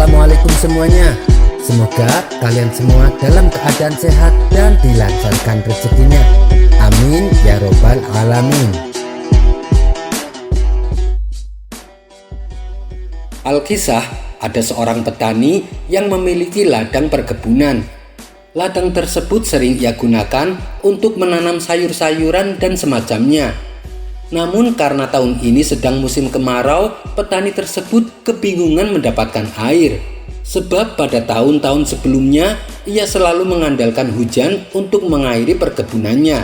Assalamualaikum semuanya. Semoga kalian semua dalam keadaan sehat dan dilancarkan rezekinya. Amin ya robbal alamin. Alkisah, ada seorang petani yang memiliki ladang perkebunan. Ladang tersebut sering ia gunakan untuk menanam sayur-sayuran dan semacamnya. Namun karena tahun ini sedang musim kemarau, petani tersebut kebingungan mendapatkan air. Sebab pada tahun-tahun sebelumnya ia selalu mengandalkan hujan untuk mengairi perkebunannya.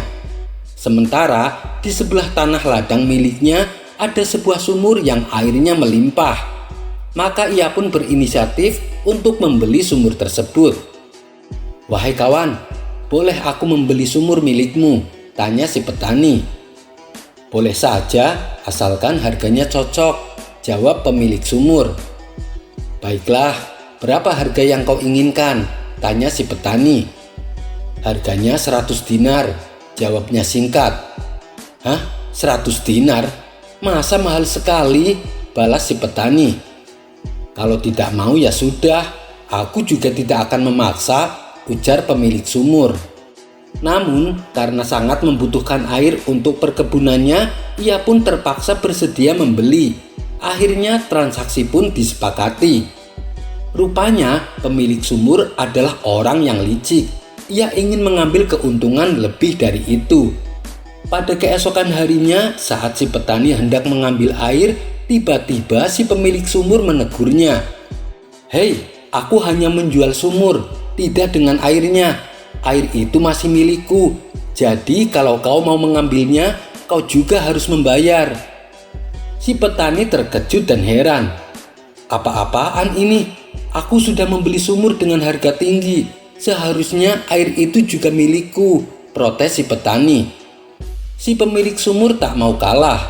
Sementara di sebelah tanah ladang miliknya ada sebuah sumur yang airnya melimpah. Maka ia pun berinisiatif untuk membeli sumur tersebut. "Wahai kawan, boleh aku membeli sumur milikmu?" tanya si petani. "Boleh saja, asalkan harganya cocok," jawab pemilik sumur. "Baiklah, berapa harga yang kau inginkan?" tanya si petani. "Harganya 100 dinar, jawabnya singkat. "Hah? 100 dinar? Masa mahal sekali?" balas si petani. "Kalau tidak mau ya sudah, aku juga tidak akan memaksa," ujar pemilik sumur. Namun karena sangat membutuhkan air untuk perkebunannya, ia pun terpaksa bersedia membeli. Akhirnya transaksi pun disepakati. Rupanya pemilik sumur adalah orang yang licik. Ia ingin mengambil keuntungan lebih dari itu. Pada keesokan harinya, saat si petani hendak mengambil air, tiba-tiba si pemilik sumur menegurnya. "Hei, aku hanya menjual sumur, tidak dengan airnya. Air itu masih milikku, jadi kalau kau mau mengambilnya, kau juga harus membayar." Si petani terkejut dan heran. "Apa-apaan ini? Aku sudah membeli sumur dengan harga tinggi. Seharusnya air itu juga milikku," protes si petani. Si pemilik sumur tak mau kalah.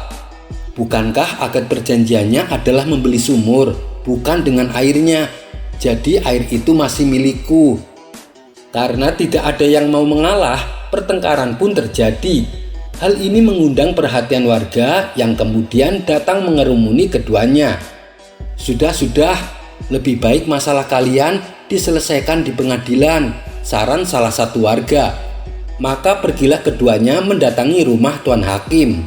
"Bukankah akad perjanjiannya adalah membeli sumur, bukan dengan airnya? Jadi air itu masih milikku." Karena tidak ada yang mau mengalah, pertengkaran pun terjadi. Hal ini mengundang perhatian warga yang kemudian datang mengerumuni keduanya. Sudah, lebih baik masalah kalian diselesaikan di pengadilan," saran salah satu warga. Maka pergilah keduanya mendatangi rumah Tuan Hakim.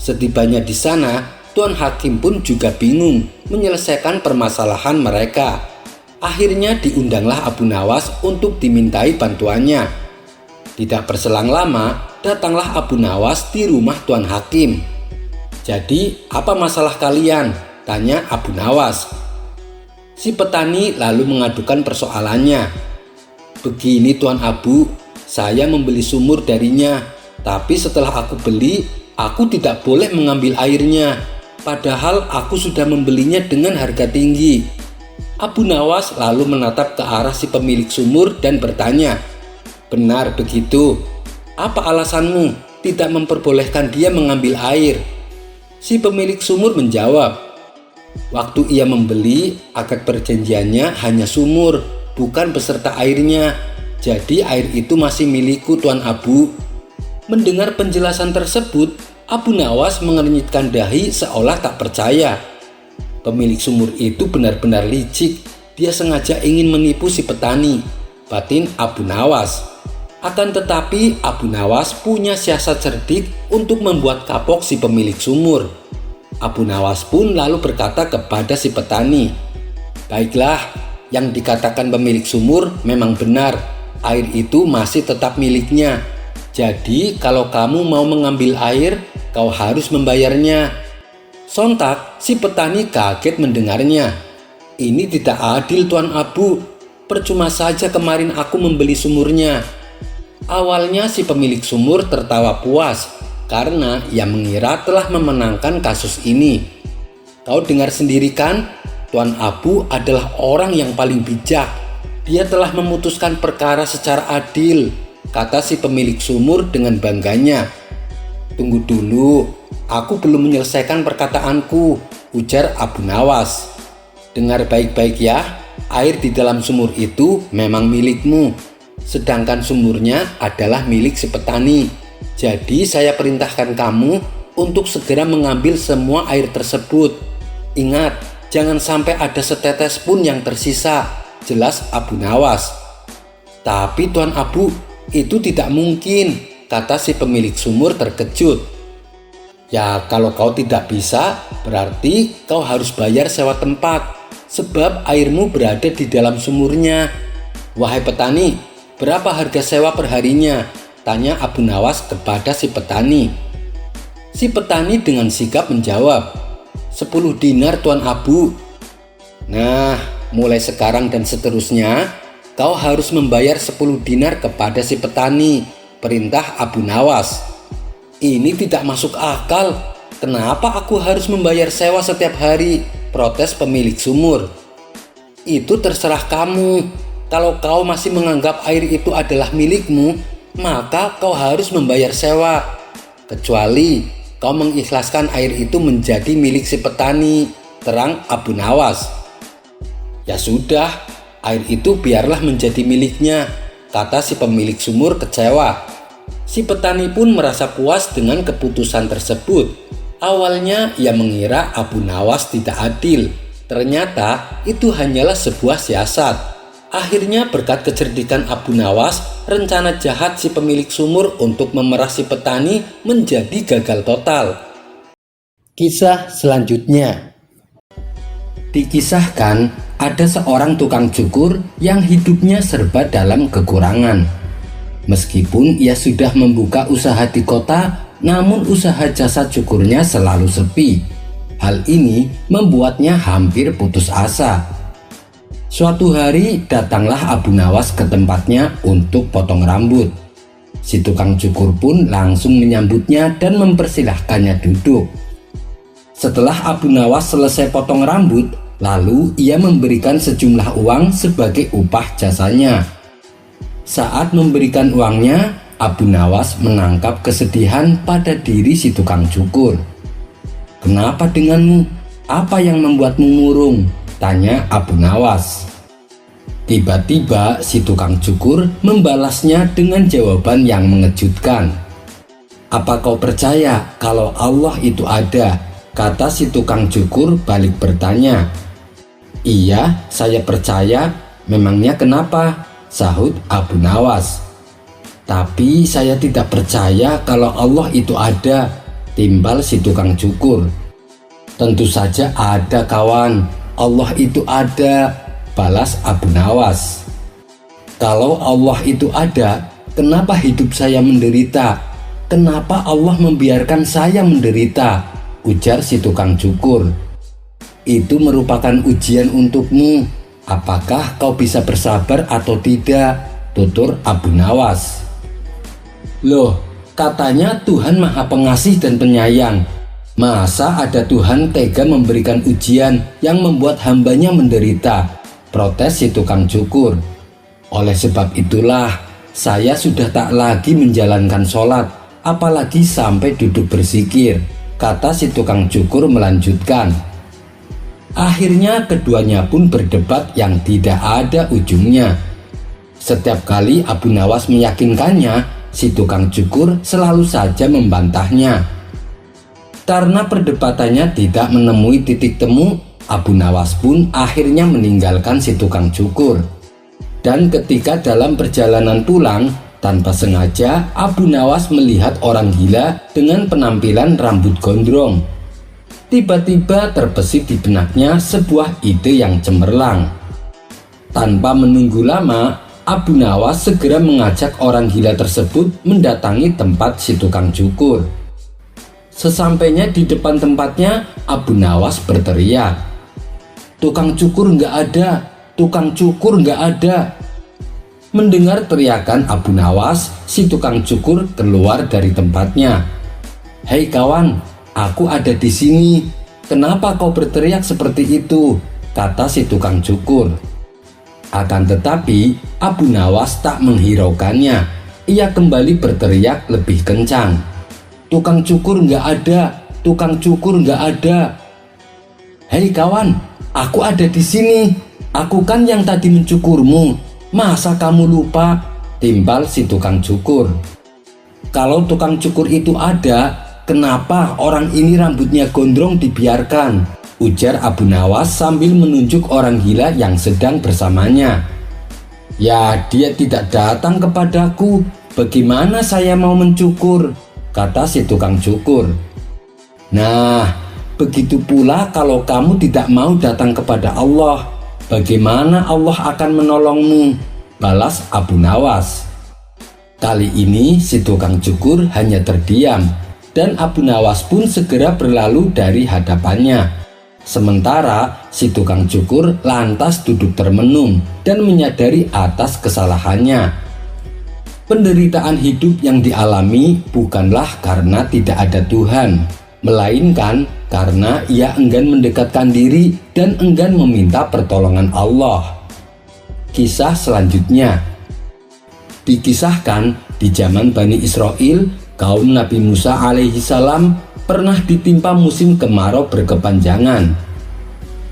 Setibanya di sana, Tuan Hakim pun juga bingung menyelesaikan permasalahan mereka. Akhirnya diundanglah Abu Nawas untuk dimintai bantuannya. Tidak berselang lama, datanglah Abu Nawas di rumah Tuan Hakim. "Jadi, apa masalah kalian?" tanya Abu Nawas. Si petani lalu mengadukan persoalannya. "Begini Tuan Abu, saya membeli sumur darinya, tapi setelah aku beli, aku tidak boleh mengambil airnya. Padahal aku sudah membelinya dengan harga tinggi." Abu Nawas lalu menatap ke arah si pemilik sumur dan bertanya, "Benar begitu? Apa alasanmu tidak memperbolehkan dia mengambil air?" Si pemilik sumur menjawab, "Waktu ia membeli, akad perjanjiannya hanya sumur, bukan beserta airnya. Jadi air itu masih milikku Tuan Abu." Mendengar penjelasan tersebut, Abu Nawas mengernyitkan dahi seolah tak percaya. Pemilik sumur itu benar-benar licik. Dia sengaja ingin menipu si petani, batin Abu Nawas. Akan tetapi Abu Nawas punya siasat cerdik untuk membuat kapok si pemilik sumur. Abu Nawas pun lalu berkata kepada si petani, "Baiklah, yang dikatakan pemilik sumur memang benar. Air itu masih tetap miliknya. Jadi kalau kamu mau mengambil air, kau harus membayarnya." Sontak si petani kaget mendengarnya. "Ini tidak adil Tuan Abu, percuma saja kemarin aku membeli sumurnya." Awalnya si pemilik sumur tertawa puas karena ia mengira telah memenangkan kasus ini. "Kau dengar sendiri kan, Tuan Abu adalah orang yang paling bijak. Dia telah memutuskan perkara secara adil," kata si pemilik sumur dengan bangganya. "Tunggu dulu, aku belum menyelesaikan perkataanku," ujar Abu Nawas. "Dengar baik-baik ya, air di dalam sumur itu memang milikmu, sedangkan sumurnya adalah milik si petani. Jadi saya perintahkan kamu untuk segera mengambil semua air tersebut. Ingat, Jangan sampai ada setetes pun yang tersisa, jelas Abu Nawas. Tapi Tuan Abu, itu tidak mungkin, kata si pemilik sumur terkejut. Ya kalau kau tidak bisa, berarti kau harus bayar sewa tempat, sebab airmu berada di dalam sumurnya. Wahai petani, berapa harga sewa perharinya? Tanya Abu Nawas kepada si petani. Si petani dengan sigap menjawab, 10 dinar Tuan Abu. Nah, mulai sekarang dan seterusnya, kau harus membayar 10 dinar kepada si petani, perintah Abu Nawas. Ini tidak masuk akal. Kenapa aku harus membayar sewa setiap hari? Protes pemilik sumur. Itu terserah kamu. Kalau kau masih menganggap air itu adalah milikmu, maka kau harus membayar sewa. Kecuali kau mengikhlaskan air itu menjadi milik si petani, terang Abu Nawas. Ya sudah, air itu biarlah menjadi miliknya, kata si pemilik sumur kecewa. Si petani pun merasa puas dengan keputusan tersebut. Awalnya ia mengira Abu Nawas tidak adil. Ternyata itu hanyalah sebuah siasat. Akhirnya berkat kecerdikan Abu Nawas, rencana jahat si pemilik sumur untuk memerah si petani menjadi gagal total. Kisah selanjutnya. Dikisahkan ada seorang tukang cukur yang hidupnya serba dalam kekurangan. Meskipun ia sudah membuka usaha di kota, namun usaha jasa cukurnya selalu sepi. Hal ini membuatnya hampir putus asa. Suatu hari datanglah Abu Nawas ke tempatnya untuk potong rambut. Si tukang cukur pun langsung menyambutnya dan mempersilahkannya duduk. Setelah Abu Nawas selesai potong rambut, lalu ia memberikan sejumlah uang sebagai upah jasanya. Saat memberikan uangnya, Abu Nawas menangkap kesedihan pada diri si tukang cukur. "Kenapa denganmu? Apa yang membuatmu murung?" tanya Abu Nawas. Tiba-tiba si tukang cukur membalasnya dengan jawaban yang mengejutkan. "Apa kau percaya kalau Allah itu ada?" kata si tukang cukur balik bertanya. "Iya, saya percaya. Memangnya kenapa?" sahut Abu Nawas. "Tapi saya tidak percaya kalau Allah itu ada," timbal si tukang cukur. "Tentu saja ada kawan, Allah itu ada," balas Abu Nawas. "Kalau Allah itu ada, kenapa hidup saya menderita? Kenapa Allah membiarkan saya menderita?" ujar si tukang cukur. "Itu merupakan ujian untukmu. Apakah kau bisa bersabar atau tidak?" tutur Abu Nawas. "Loh, katanya Tuhan Maha Pengasih dan Penyayang. Masa ada Tuhan tega memberikan ujian yang membuat hambanya menderita?" protes si tukang cukur. "Oleh sebab itulah saya sudah tak lagi menjalankan sholat, apalagi sampai duduk berzikir," kata si tukang cukur melanjutkan. Akhirnya keduanya pun berdebat yang tidak ada ujungnya. Setiap kali Abu Nawas meyakinkannya, si tukang cukur selalu saja membantahnya. Karena perdebatannya tidak menemui titik temu, Abu Nawas pun akhirnya meninggalkan si tukang cukur. Dan ketika dalam perjalanan pulang, tanpa sengaja Abu Nawas melihat orang gila dengan penampilan rambut gondrong. Tiba-tiba terbesit di benaknya sebuah ide yang cemerlang. Tanpa menunggu lama, Abu Nawas segera mengajak orang gila tersebut mendatangi tempat si tukang cukur. Sesampainya di depan tempatnya, Abu Nawas berteriak, "Tukang cukur nggak ada! Tukang cukur nggak ada!" Mendengar teriakan Abu Nawas, si tukang cukur keluar dari tempatnya. "Hei kawan, aku ada di sini. Kenapa kau berteriak seperti itu?" kata si tukang cukur. Akan tetapi Abu Nawas tak menghiraukannya. Ia kembali berteriak lebih kencang, "Tukang cukur nggak ada! Tukang cukur nggak ada!" "Hei kawan, aku ada di sini. Aku kan yang tadi mencukurmu. Masa kamu lupa?" timbal si tukang cukur. "Kalau tukang cukur itu ada, kenapa orang ini rambutnya gondrong dibiarkan? ujar Abu Nawas sambil menunjuk orang gila yang sedang bersamanya. Ya, dia tidak datang kepadaku. Bagaimana saya mau mencukur? Kata si tukang cukur. Nah, begitu pula kalau kamu tidak mau datang kepada Allah, bagaimana Allah akan menolongmu? Balas Abu Nawas. Kali ini si tukang cukur hanya terdiam, dan Abu Nawas pun segera berlalu dari hadapannya. Sementara si tukang cukur lantas duduk termenung dan menyadari atas kesalahannya. Penderitaan hidup yang dialami bukanlah karena tidak ada Tuhan, melainkan karena ia enggan mendekatkan diri dan enggan meminta pertolongan Allah. Kisah selanjutnya dikisahkan di zaman Bani Israel, kaum Nabi Musa alaihi salam pernah ditimpa musim kemarau berkepanjangan.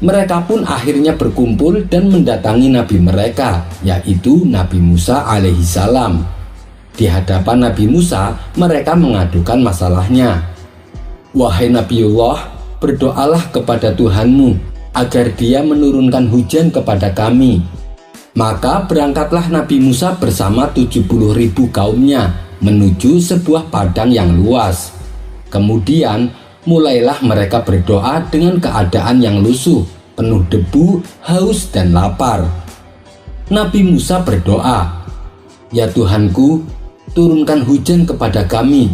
Mereka pun akhirnya berkumpul dan mendatangi Nabi mereka, yaitu Nabi Musa alaihi salam. Di hadapan Nabi Musa, mereka mengadukan masalahnya. Wahai Nabiullah, berdoalah kepada Tuhanmu agar dia menurunkan hujan kepada kami. Maka berangkatlah Nabi Musa bersama 70.000 kaumnya menuju sebuah padang yang luas. Kemudian mulailah mereka berdoa dengan keadaan yang lusuh, penuh debu, haus dan lapar. Nabi Musa berdoa, "Ya Tuhanku, turunkan hujan kepada kami,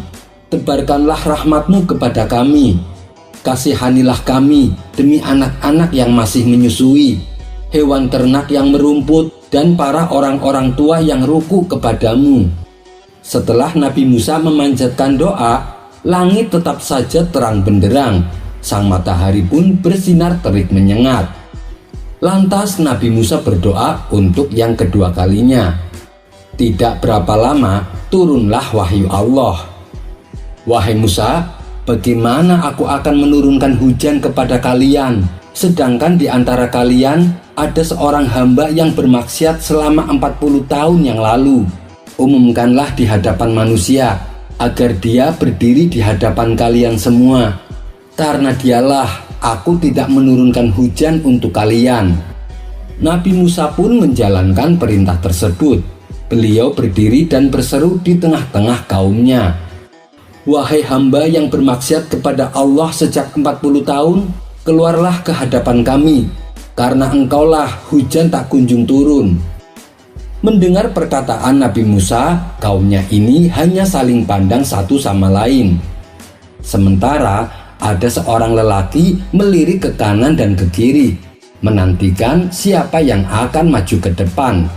tebarkanlah rahmat-Mu kepada kami, kasihanilah kami demi anak-anak yang masih menyusui, hewan ternak yang merumput, dan para orang-orang tua yang ruku kepadamu." Setelah Nabi Musa memanjatkan doa, langit tetap saja terang benderang, sang matahari pun bersinar terik menyengat. Lantas Nabi Musa berdoa untuk yang kedua kalinya. Tidak berapa lama turunlah wahyu Allah. "Wahai Musa, bagaimana aku akan menurunkan hujan kepada kalian, sedangkan di antara kalian ada seorang hamba yang bermaksiat selama 40 tahun yang lalu? Umumkanlah di hadapan manusia, agar dia berdiri di hadapan kalian semua. Karena dialah aku tidak menurunkan hujan untuk kalian." Nabi Musa pun menjalankan perintah tersebut. Beliau berdiri dan berseru di tengah-tengah kaumnya, "Wahai hamba yang bermaksiat kepada Allah sejak 40 tahun, keluarlah ke hadapan kami, karena engkaulah hujan tak kunjung turun." Mendengar perkataan Nabi Musa, kaumnya ini hanya saling pandang satu sama lain. Sementara ada seorang lelaki melirik ke kanan dan ke kiri, menantikan siapa yang akan maju ke depan.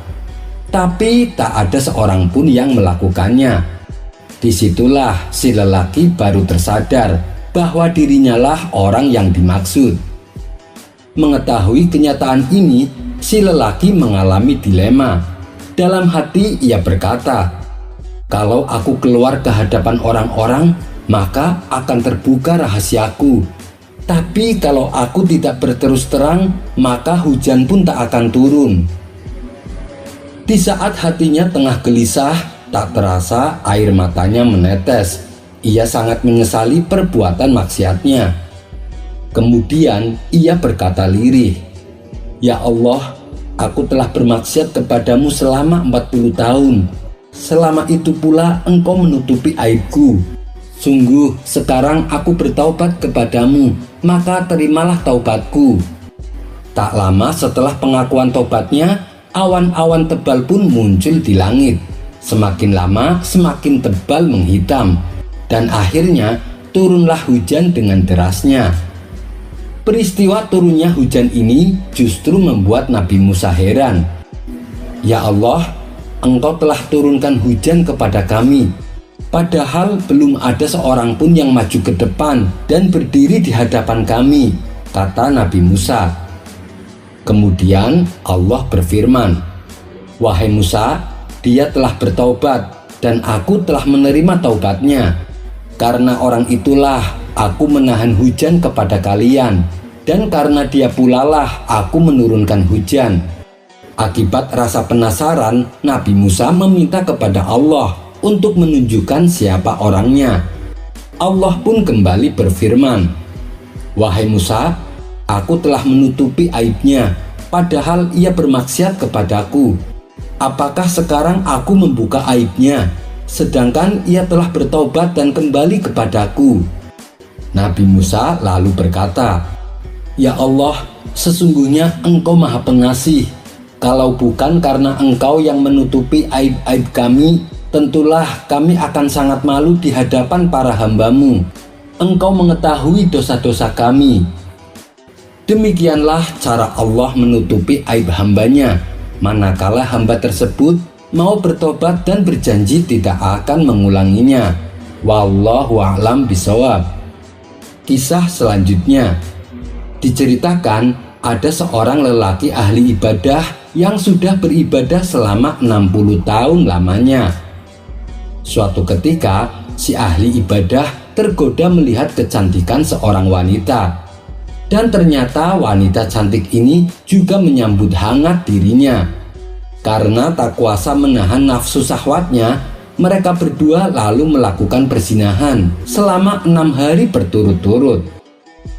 Tapi tak ada seorang pun yang melakukannya. Disitulah si lelaki baru tersadar bahwa dirinya lah orang yang dimaksud. Mengetahui kenyataan ini, si lelaki mengalami dilema. Dalam hati ia berkata, "Kalau aku keluar ke hadapan orang-orang, maka akan terbuka rahasiaku. Tapi kalau aku tidak berterus terang, maka hujan pun tak akan turun." Di saat hatinya tengah gelisah, tak terasa air matanya menetes. Ia sangat menyesali perbuatan maksiatnya. Kemudian ia berkata lirih, "Ya Allah, aku telah bermaksiat kepadamu selama 40 tahun. Selama itu pula engkau menutupi aibku. Sungguh sekarang aku bertaubat kepadamu, maka terimalah taubatku." Tak lama setelah pengakuan taubatnya, awan-awan tebal pun muncul di langit. Semakin lama semakin tebal menghitam, dan akhirnya turunlah hujan dengan derasnya. Peristiwa turunnya hujan ini justru membuat Nabi Musa heran. "Ya Allah, Engkau telah turunkan hujan kepada kami, padahal belum ada seorang pun yang maju ke depan dan berdiri di hadapan kami," kata Nabi Musa. Kemudian Allah berfirman, "Wahai Musa, dia telah bertaubat dan aku telah menerima taubatnya. Karena orang itulah aku menahan hujan kepada kalian, dan karena dia pulalah aku menurunkan hujan." Akibat rasa penasaran, Nabi Musa meminta kepada Allah untuk menunjukkan siapa orangnya. Allah pun kembali berfirman, "Wahai Musa, Aku telah menutupi aibnya, padahal ia bermaksiat kepadaku. Apakah sekarang aku membuka aibnya, sedangkan ia telah bertobat dan kembali kepadaku?" Nabi Musa lalu berkata, "Ya Allah, sesungguhnya Engkau Maha Pengasih. Kalau bukan karena Engkau yang menutupi aib-aib kami, tentulah kami akan sangat malu di hadapan para hamba-Mu. Engkau mengetahui dosa-dosa kami." Demikianlah cara Allah menutupi aib hambanya, manakala hamba tersebut mau bertobat dan berjanji tidak akan mengulanginya. Wallahu a'lam bishawab. Kisah selanjutnya diceritakan ada seorang lelaki ahli ibadah yang sudah beribadah selama 60 tahun lamanya. Suatu ketika si ahli ibadah tergoda melihat kecantikan seorang wanita, dan ternyata wanita cantik ini juga menyambut hangat dirinya. Karena tak kuasa menahan nafsu syahwatnya, mereka berdua lalu melakukan perzinahan selama 6 hari berturut-turut.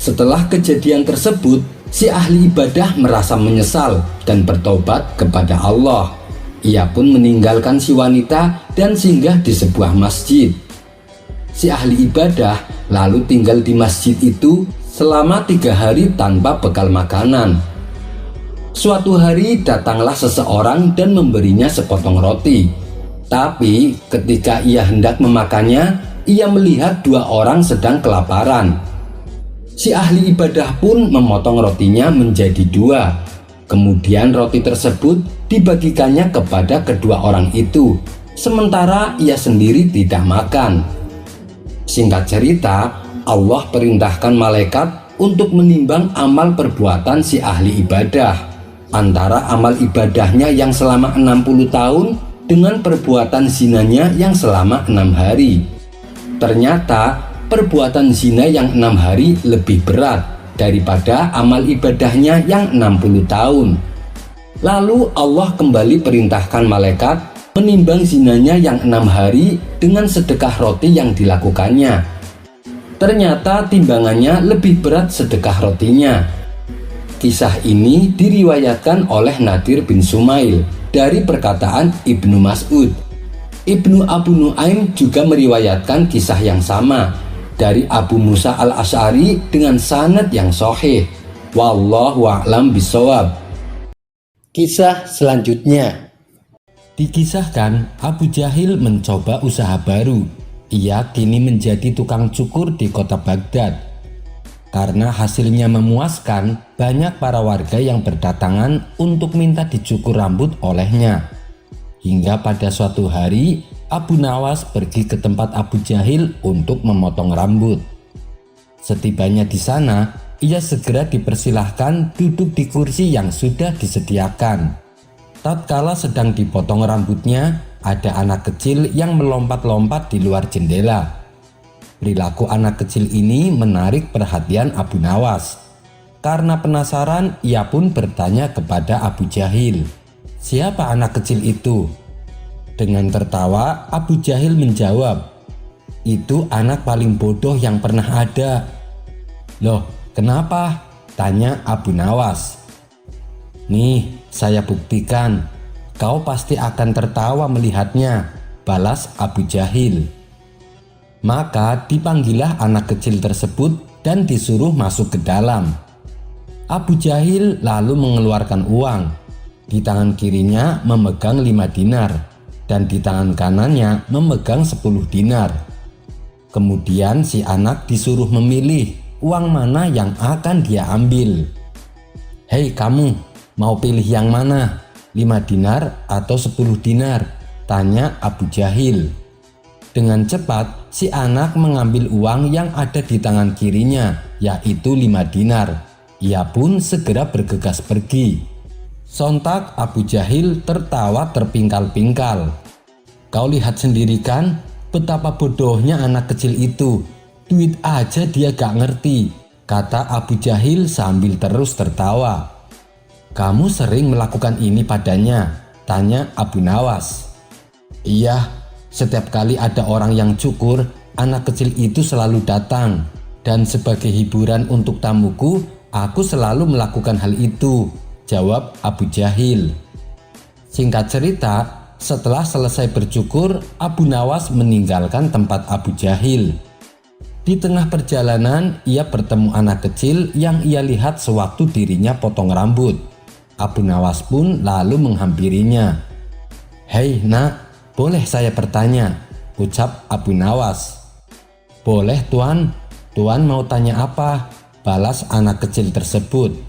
Setelah kejadian tersebut, si ahli ibadah merasa menyesal dan bertobat kepada Allah. Ia pun meninggalkan si wanita dan singgah di sebuah masjid. Si ahli ibadah lalu tinggal di masjid itu selama 3 hari tanpa bekal makanan. Suatu hari datanglah seseorang dan memberinya sepotong roti. Tapi ketika ia hendak memakannya, ia melihat 2 orang sedang kelaparan. Si ahli ibadah pun memotong rotinya menjadi 2. Kemudian roti tersebut dibagikannya kepada kedua orang itu, sementara ia sendiri tidak makan. Singkat cerita, Allah perintahkan malaikat untuk menimbang amal perbuatan si ahli ibadah, antara amal ibadahnya yang selama 60 tahun dengan perbuatan zinanya yang selama 6 hari. Ternyata perbuatan zina yang 6 hari lebih berat daripada amal ibadahnya yang 60 tahun. Lalu Allah kembali perintahkan malaikat menimbang zinanya yang 6 hari dengan sedekah roti yang dilakukannya. Ternyata timbangannya lebih berat sedekah rotinya. Kisah ini diriwayatkan oleh Nadir bin Sumail dari perkataan Ibnu Mas'ud. Ibnu Abu Nuaim juga meriwayatkan kisah yang sama dari Abu Musa al-Asy'ari dengan sanad yang sahih. Wallahu a'lam bishawab. Kisah selanjutnya dikisahkan Abu Jahil mencoba usaha baru. Ia kini menjadi tukang cukur di kota Baghdad. Karena hasilnya memuaskan, banyak para warga yang berdatangan untuk minta dicukur rambut olehnya. Hingga pada suatu hari, Abu Nawas pergi ke tempat Abu Jahil untuk memotong rambut. Setibanya di sana, ia segera dipersilahkan duduk di kursi yang sudah disediakan. Tatkala sedang dipotong rambutnya, ada anak kecil yang melompat-lompat di luar jendela. Perilaku anak kecil ini menarik perhatian Abu Nawas. Karena penasaran, ia pun bertanya kepada Abu Jahil, "Siapa anak kecil itu?" Dengan tertawa, Abu Jahil menjawab, "Itu anak paling bodoh yang pernah ada." "Loh, kenapa?" tanya Abu Nawas. "Nih, saya buktikan. Kau pasti akan tertawa melihatnya," balas Abu Jahil. Maka dipanggillah anak kecil tersebut dan disuruh masuk ke dalam. Abu Jahil lalu mengeluarkan uang. Di tangan kirinya memegang 5 dinar dan di tangan kanannya memegang 10 dinar. Kemudian si anak disuruh memilih uang mana yang akan dia ambil. "Hei kamu, mau pilih yang mana? 5 dinar atau 10 dinar?" tanya Abu Jahil. Dengan cepat, si anak mengambil uang yang ada di tangan kirinya, yaitu 5 dinar. Ia pun segera bergegas pergi. Sontak Abu Jahil tertawa terpingkal-pingkal. "Kau lihat sendiri kan, betapa bodohnya anak kecil itu. Duit aja dia gak ngerti," kata Abu Jahil sambil terus tertawa. "Kamu sering melakukan ini padanya?" tanya Abu Nawas. "Iya. Setiap kali ada orang yang cukur, anak kecil itu selalu datang. Dan sebagai hiburan untuk tamuku, Aku selalu melakukan hal itu, jawab Abu Jahil. Singkat cerita, setelah selesai bercukur, Abu Nawas meninggalkan tempat Abu Jahil. Di tengah perjalanan, ia bertemu anak kecil yang ia lihat sewaktu dirinya potong rambut. Abu Nawas pun lalu menghampirinya. "Hei nak, boleh saya bertanya?" ucap Abu Nawas. "Boleh tuan, tuan mau tanya apa?" balas anak kecil tersebut.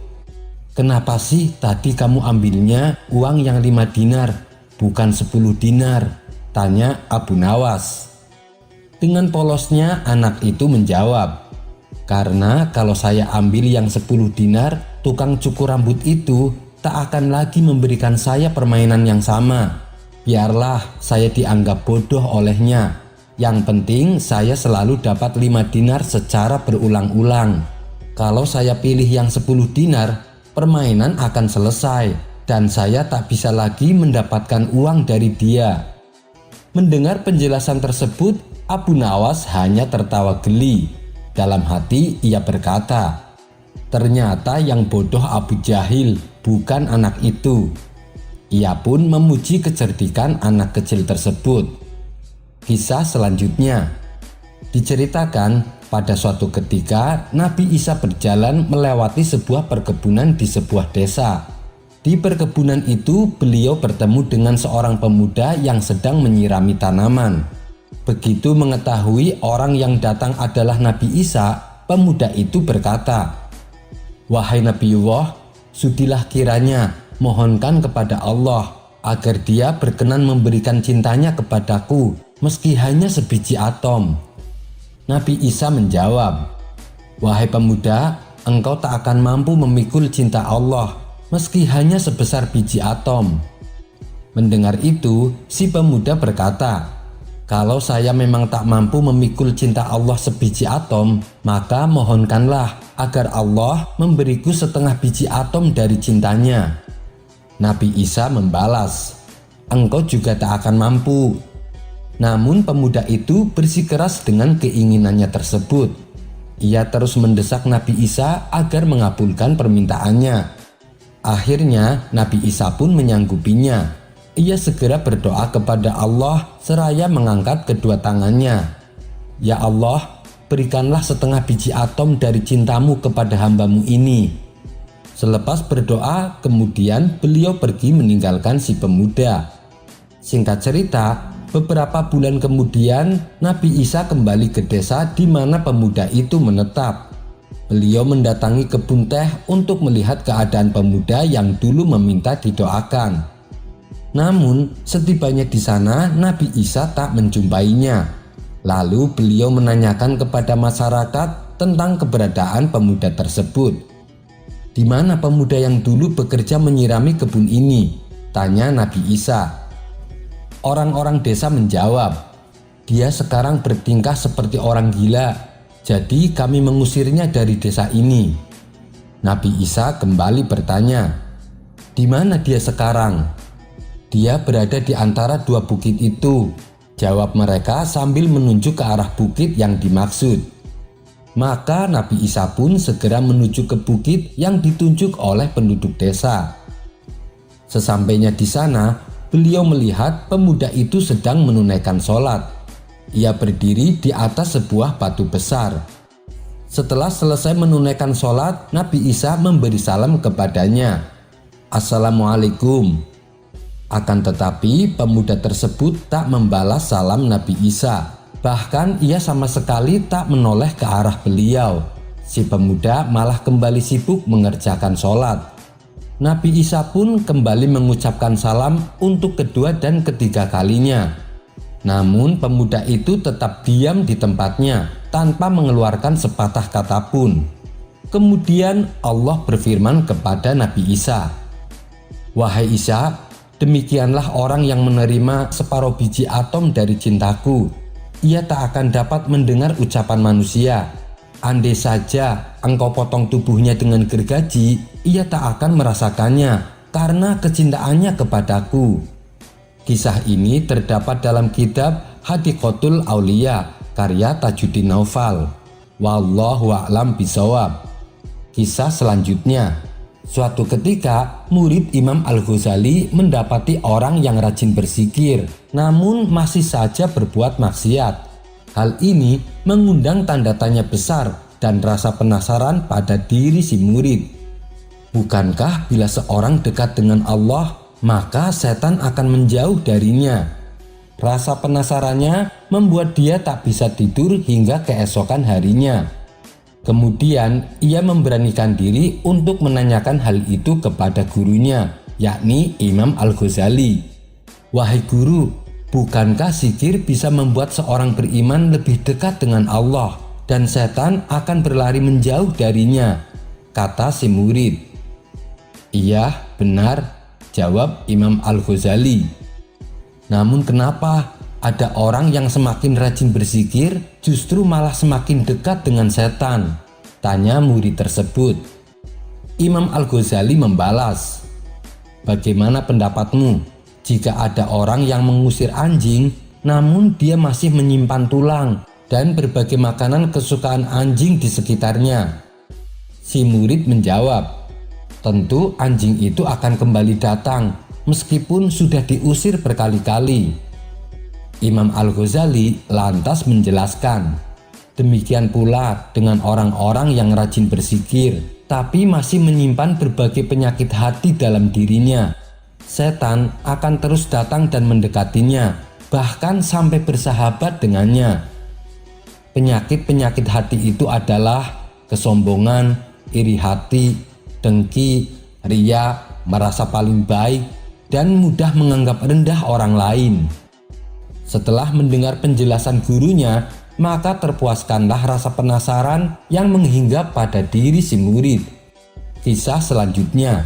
"Kenapa sih tadi kamu ambilnya uang yang 5 dinar, bukan 10 dinar?" tanya Abu Nawas. Dengan polosnya anak itu menjawab, "Karena kalau saya ambil yang 10 dinar, tukang cukur rambut itu tak akan lagi memberikan saya permainan yang sama. Biarlah saya dianggap bodoh olehnya. Yang penting saya selalu dapat 5 dinar secara berulang-ulang. Kalau saya pilih yang 10 dinar, permainan akan selesai dan saya tak bisa lagi mendapatkan uang dari dia." Mendengar penjelasan tersebut, Abu Nawas hanya tertawa geli. Dalam hati ia berkata, "Ternyata yang bodoh Abu Jahil, bukan anak itu." Ia pun memuji kecerdikan anak kecil tersebut. Kisah selanjutnya diceritakan pada suatu ketika Nabi Isa berjalan melewati sebuah perkebunan di sebuah desa. Di perkebunan itu beliau bertemu dengan seorang pemuda yang sedang menyirami tanaman. Begitu mengetahui orang yang datang adalah Nabi Isa, pemuda itu berkata, "Wahai Nabiullah, sudilah kiranya mohonkan kepada Allah agar dia berkenan memberikan cintanya kepadaku meski hanya sebiji atom." Nabi Isa menjawab, "Wahai pemuda, engkau tak akan mampu memikul cinta Allah meski hanya sebesar biji atom." Mendengar itu, si pemuda berkata, "Kalau saya memang tak mampu memikul cinta Allah sebiji atom, maka mohonkanlah agar Allah memberiku setengah biji atom dari cintanya." Nabi Isa membalas, "Engkau juga tak akan mampu." Namun pemuda itu bersikeras dengan keinginannya tersebut. Ia terus mendesak Nabi Isa agar mengabulkan permintaannya. Akhirnya Nabi Isa pun menyanggupinya. Ia segera berdoa kepada Allah seraya mengangkat kedua tangannya. "Ya Allah, berikanlah setengah biji atom dari cintamu kepada hambamu ini." Selepas berdoa, kemudian beliau pergi meninggalkan si pemuda. Singkat cerita, beberapa bulan kemudian Nabi Isa kembali ke desa di mana pemuda itu menetap. Beliau mendatangi kebun teh untuk melihat keadaan pemuda yang dulu meminta didoakan. Namun setibanya di sana Nabi Isa tak menjumpainya. Lalu beliau menanyakan kepada masyarakat tentang keberadaan pemuda tersebut. "Di mana pemuda yang dulu bekerja menyirami kebun ini?" tanya Nabi Isa. Orang-orang desa menjawab, "Dia sekarang bertingkah seperti orang gila, jadi kami mengusirnya dari desa ini." Nabi Isa kembali bertanya, "Di mana dia sekarang?" "Dia berada di antara 2 bukit itu," jawab mereka sambil menunjuk ke arah bukit yang dimaksud. Maka Nabi Isa pun segera menuju ke bukit yang ditunjuk oleh penduduk desa. Sesampainya di sana, beliau melihat pemuda itu sedang menunaikan sholat. Ia berdiri di atas sebuah batu besar. Setelah selesai menunaikan sholat, Nabi Isa memberi salam kepadanya, "Assalamualaikum." Akan tetapi pemuda tersebut tak membalas salam Nabi Isa. Bahkan ia sama sekali tak menoleh ke arah beliau. Si pemuda malah kembali sibuk mengerjakan sholat. Nabi Isa pun kembali mengucapkan salam untuk kedua dan ketiga kalinya. Namun pemuda itu tetap diam di tempatnya tanpa mengeluarkan sepatah kata pun. Kemudian Allah berfirman kepada Nabi Isa, "Wahai Isa, demikianlah orang yang menerima separuh biji atom dari cintaku. Ia tak akan dapat mendengar ucapan manusia. Andai saja engkau potong tubuhnya dengan gergaji, ia tak akan merasakannya karena kecintaannya kepadaku." Kisah ini terdapat dalam kitab Hadiqatul Aulia karya Tajuddin Naufal. Wallahu a'lam bishawab. Kisah selanjutnya. Suatu ketika, murid Imam Al-Ghazali mendapati orang yang rajin berzikir, namun masih saja berbuat maksiat. Hal ini mengundang tanda tanya besar dan rasa penasaran pada diri si murid. Bukankah bila seorang dekat dengan Allah, maka setan akan menjauh darinya? Rasa penasarannya membuat dia tak bisa tidur hingga keesokan harinya. Kemudian ia memberanikan diri untuk menanyakan hal itu kepada gurunya, yakni Imam Al-Ghazali. "Wahai guru, bukankah zikir bisa membuat seorang beriman lebih dekat dengan Allah dan setan akan berlari menjauh darinya?" kata si murid. "Iya, benar," jawab Imam Al-Ghazali. "Namun kenapa ada orang yang semakin rajin berzikir justru malah semakin dekat dengan setan?" tanya murid tersebut. Imam Al-Ghazali membalas, "Bagaimana pendapatmu jika ada orang yang mengusir anjing namun dia masih menyimpan tulang dan berbagai makanan kesukaan anjing di sekitarnya?" Si murid menjawab, "Tentu anjing itu akan kembali datang meskipun sudah diusir berkali-kali." Imam Al-Ghazali lantas menjelaskan, "Demikian pula dengan orang-orang yang rajin berzikir tapi masih menyimpan berbagai penyakit hati dalam dirinya. Setan akan terus datang dan mendekatinya, bahkan sampai bersahabat dengannya. Penyakit-penyakit hati itu adalah kesombongan, iri hati, dengki, ria, merasa paling baik, dan mudah menganggap rendah orang lain." Setelah mendengar penjelasan gurunya, maka terpuaskanlah rasa penasaran yang menghinggap pada diri si murid. Kisah selanjutnya.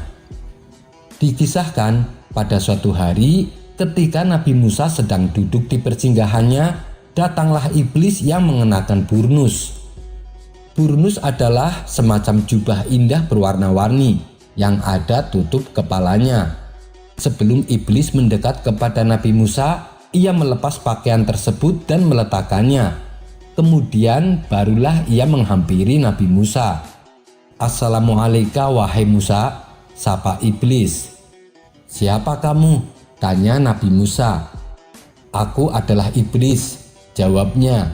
Dikisahkan pada suatu hari ketika Nabi Musa sedang duduk di persinggahannya, datanglah iblis yang mengenakan burnus. Burnus adalah semacam jubah indah berwarna-warni yang ada tutup kepalanya. Sebelum iblis mendekat kepada Nabi Musa, ia melepas pakaian tersebut dan meletakkannya. Kemudian barulah ia menghampiri Nabi Musa. "Assalamualaikum wahai Musa," sapa iblis. "Siapa kamu?" tanya Nabi Musa. "Aku adalah iblis," jawabnya.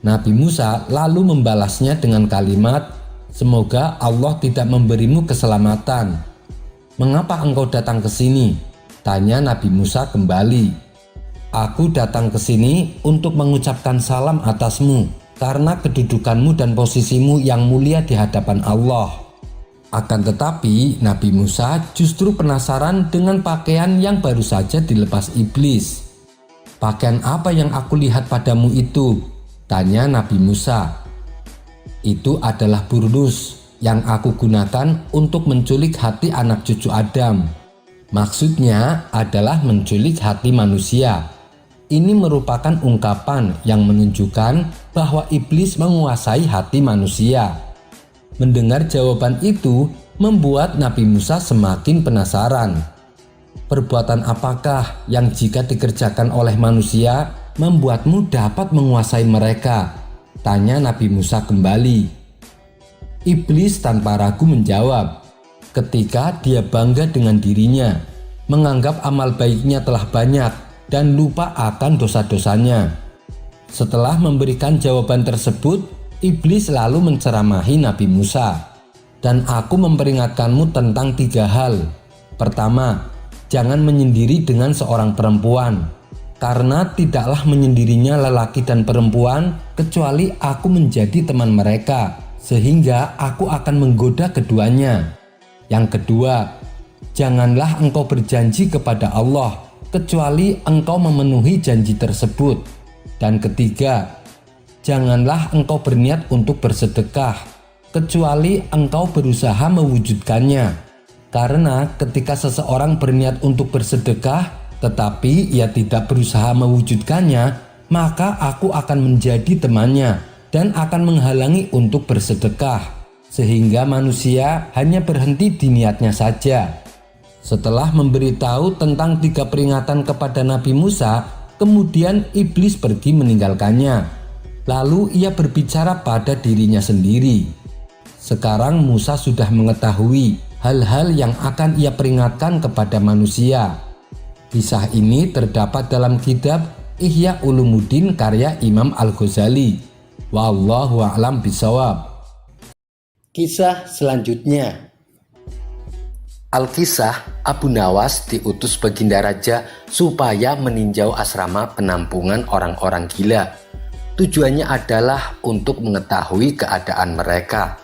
Nabi Musa lalu membalasnya dengan kalimat, "Semoga Allah tidak memberimu keselamatan." "Mengapa engkau datang ke sini?" tanya Nabi Musa kembali. "Aku datang ke sini untuk mengucapkan salam atasmu karena kedudukanmu dan posisimu yang mulia di hadapan Allah." Akan tetapi Nabi Musa justru penasaran dengan pakaian yang baru saja dilepas iblis. "Pakaian apa yang aku lihat padamu itu?" tanya Nabi Musa. "Itu adalah burnus yang aku gunakan untuk menculik hati anak cucu Adam." Maksudnya adalah menculik hati manusia. Ini merupakan ungkapan yang menunjukkan bahwa iblis menguasai hati manusia. Mendengar jawaban itu membuat Nabi Musa semakin penasaran. "Perbuatan apakah yang jika dikerjakan oleh manusia membuatmu dapat menguasai mereka?" tanya Nabi Musa kembali. Iblis tanpa ragu menjawab, ketika dia bangga dengan dirinya, menganggap amal baiknya telah banyak dan lupa akan dosa-dosanya. Setelah memberikan jawaban tersebut, iblis lalu menceramahi Nabi Musa. "Dan aku memperingatkanmu tentang 3 hal. Pertama, jangan menyendiri dengan seorang perempuan, karena tidaklah menyendirinya lelaki dan perempuan kecuali aku menjadi teman mereka, sehingga aku akan menggoda keduanya. Yang kedua, janganlah engkau berjanji kepada Allah kecuali engkau memenuhi janji tersebut. Dan ketiga, janganlah engkau berniat untuk bersedekah kecuali engkau berusaha mewujudkannya. Karena ketika seseorang berniat untuk bersedekah tetapi ia tidak berusaha mewujudkannya, maka aku akan menjadi temannya dan akan menghalangi untuk bersedekah, sehingga manusia hanya berhenti di niatnya saja." Setelah memberitahu tentang 3 peringatan kepada Nabi Musa, kemudian iblis pergi meninggalkannya. Lalu ia berbicara pada dirinya sendiri, Sekarang Musa sudah mengetahui hal-hal yang akan ia peringatkan kepada manusia. Kisah ini terdapat dalam kitab Ihya Ulumuddin karya Imam Al-Ghazali. Wallahu a'lam bishawab. Kisah selanjutnya. Al-Kisah, Abu Nawas diutus Baginda Raja supaya meninjau asrama penampungan orang-orang gila. Tujuannya adalah untuk mengetahui keadaan mereka.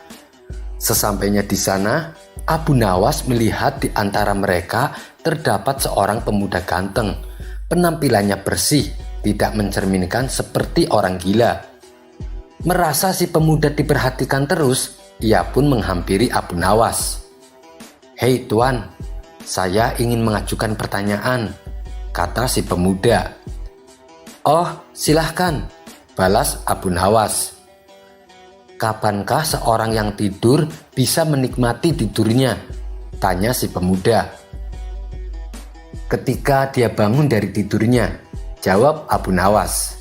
Sesampainya di sana, Abu Nawas melihat di antara mereka terdapat seorang pemuda ganteng. Penampilannya bersih, tidak mencerminkan seperti orang gila. Merasa si pemuda diperhatikan terus, ia pun menghampiri Abu Nawas. "Hei Tuan, saya ingin mengajukan pertanyaan," kata si pemuda. "Oh, silahkan," balas Abu Nawas. "Kapankah seorang yang tidur bisa menikmati tidurnya?" tanya si pemuda. "Ketika dia bangun dari tidurnya," jawab Abu Nawas.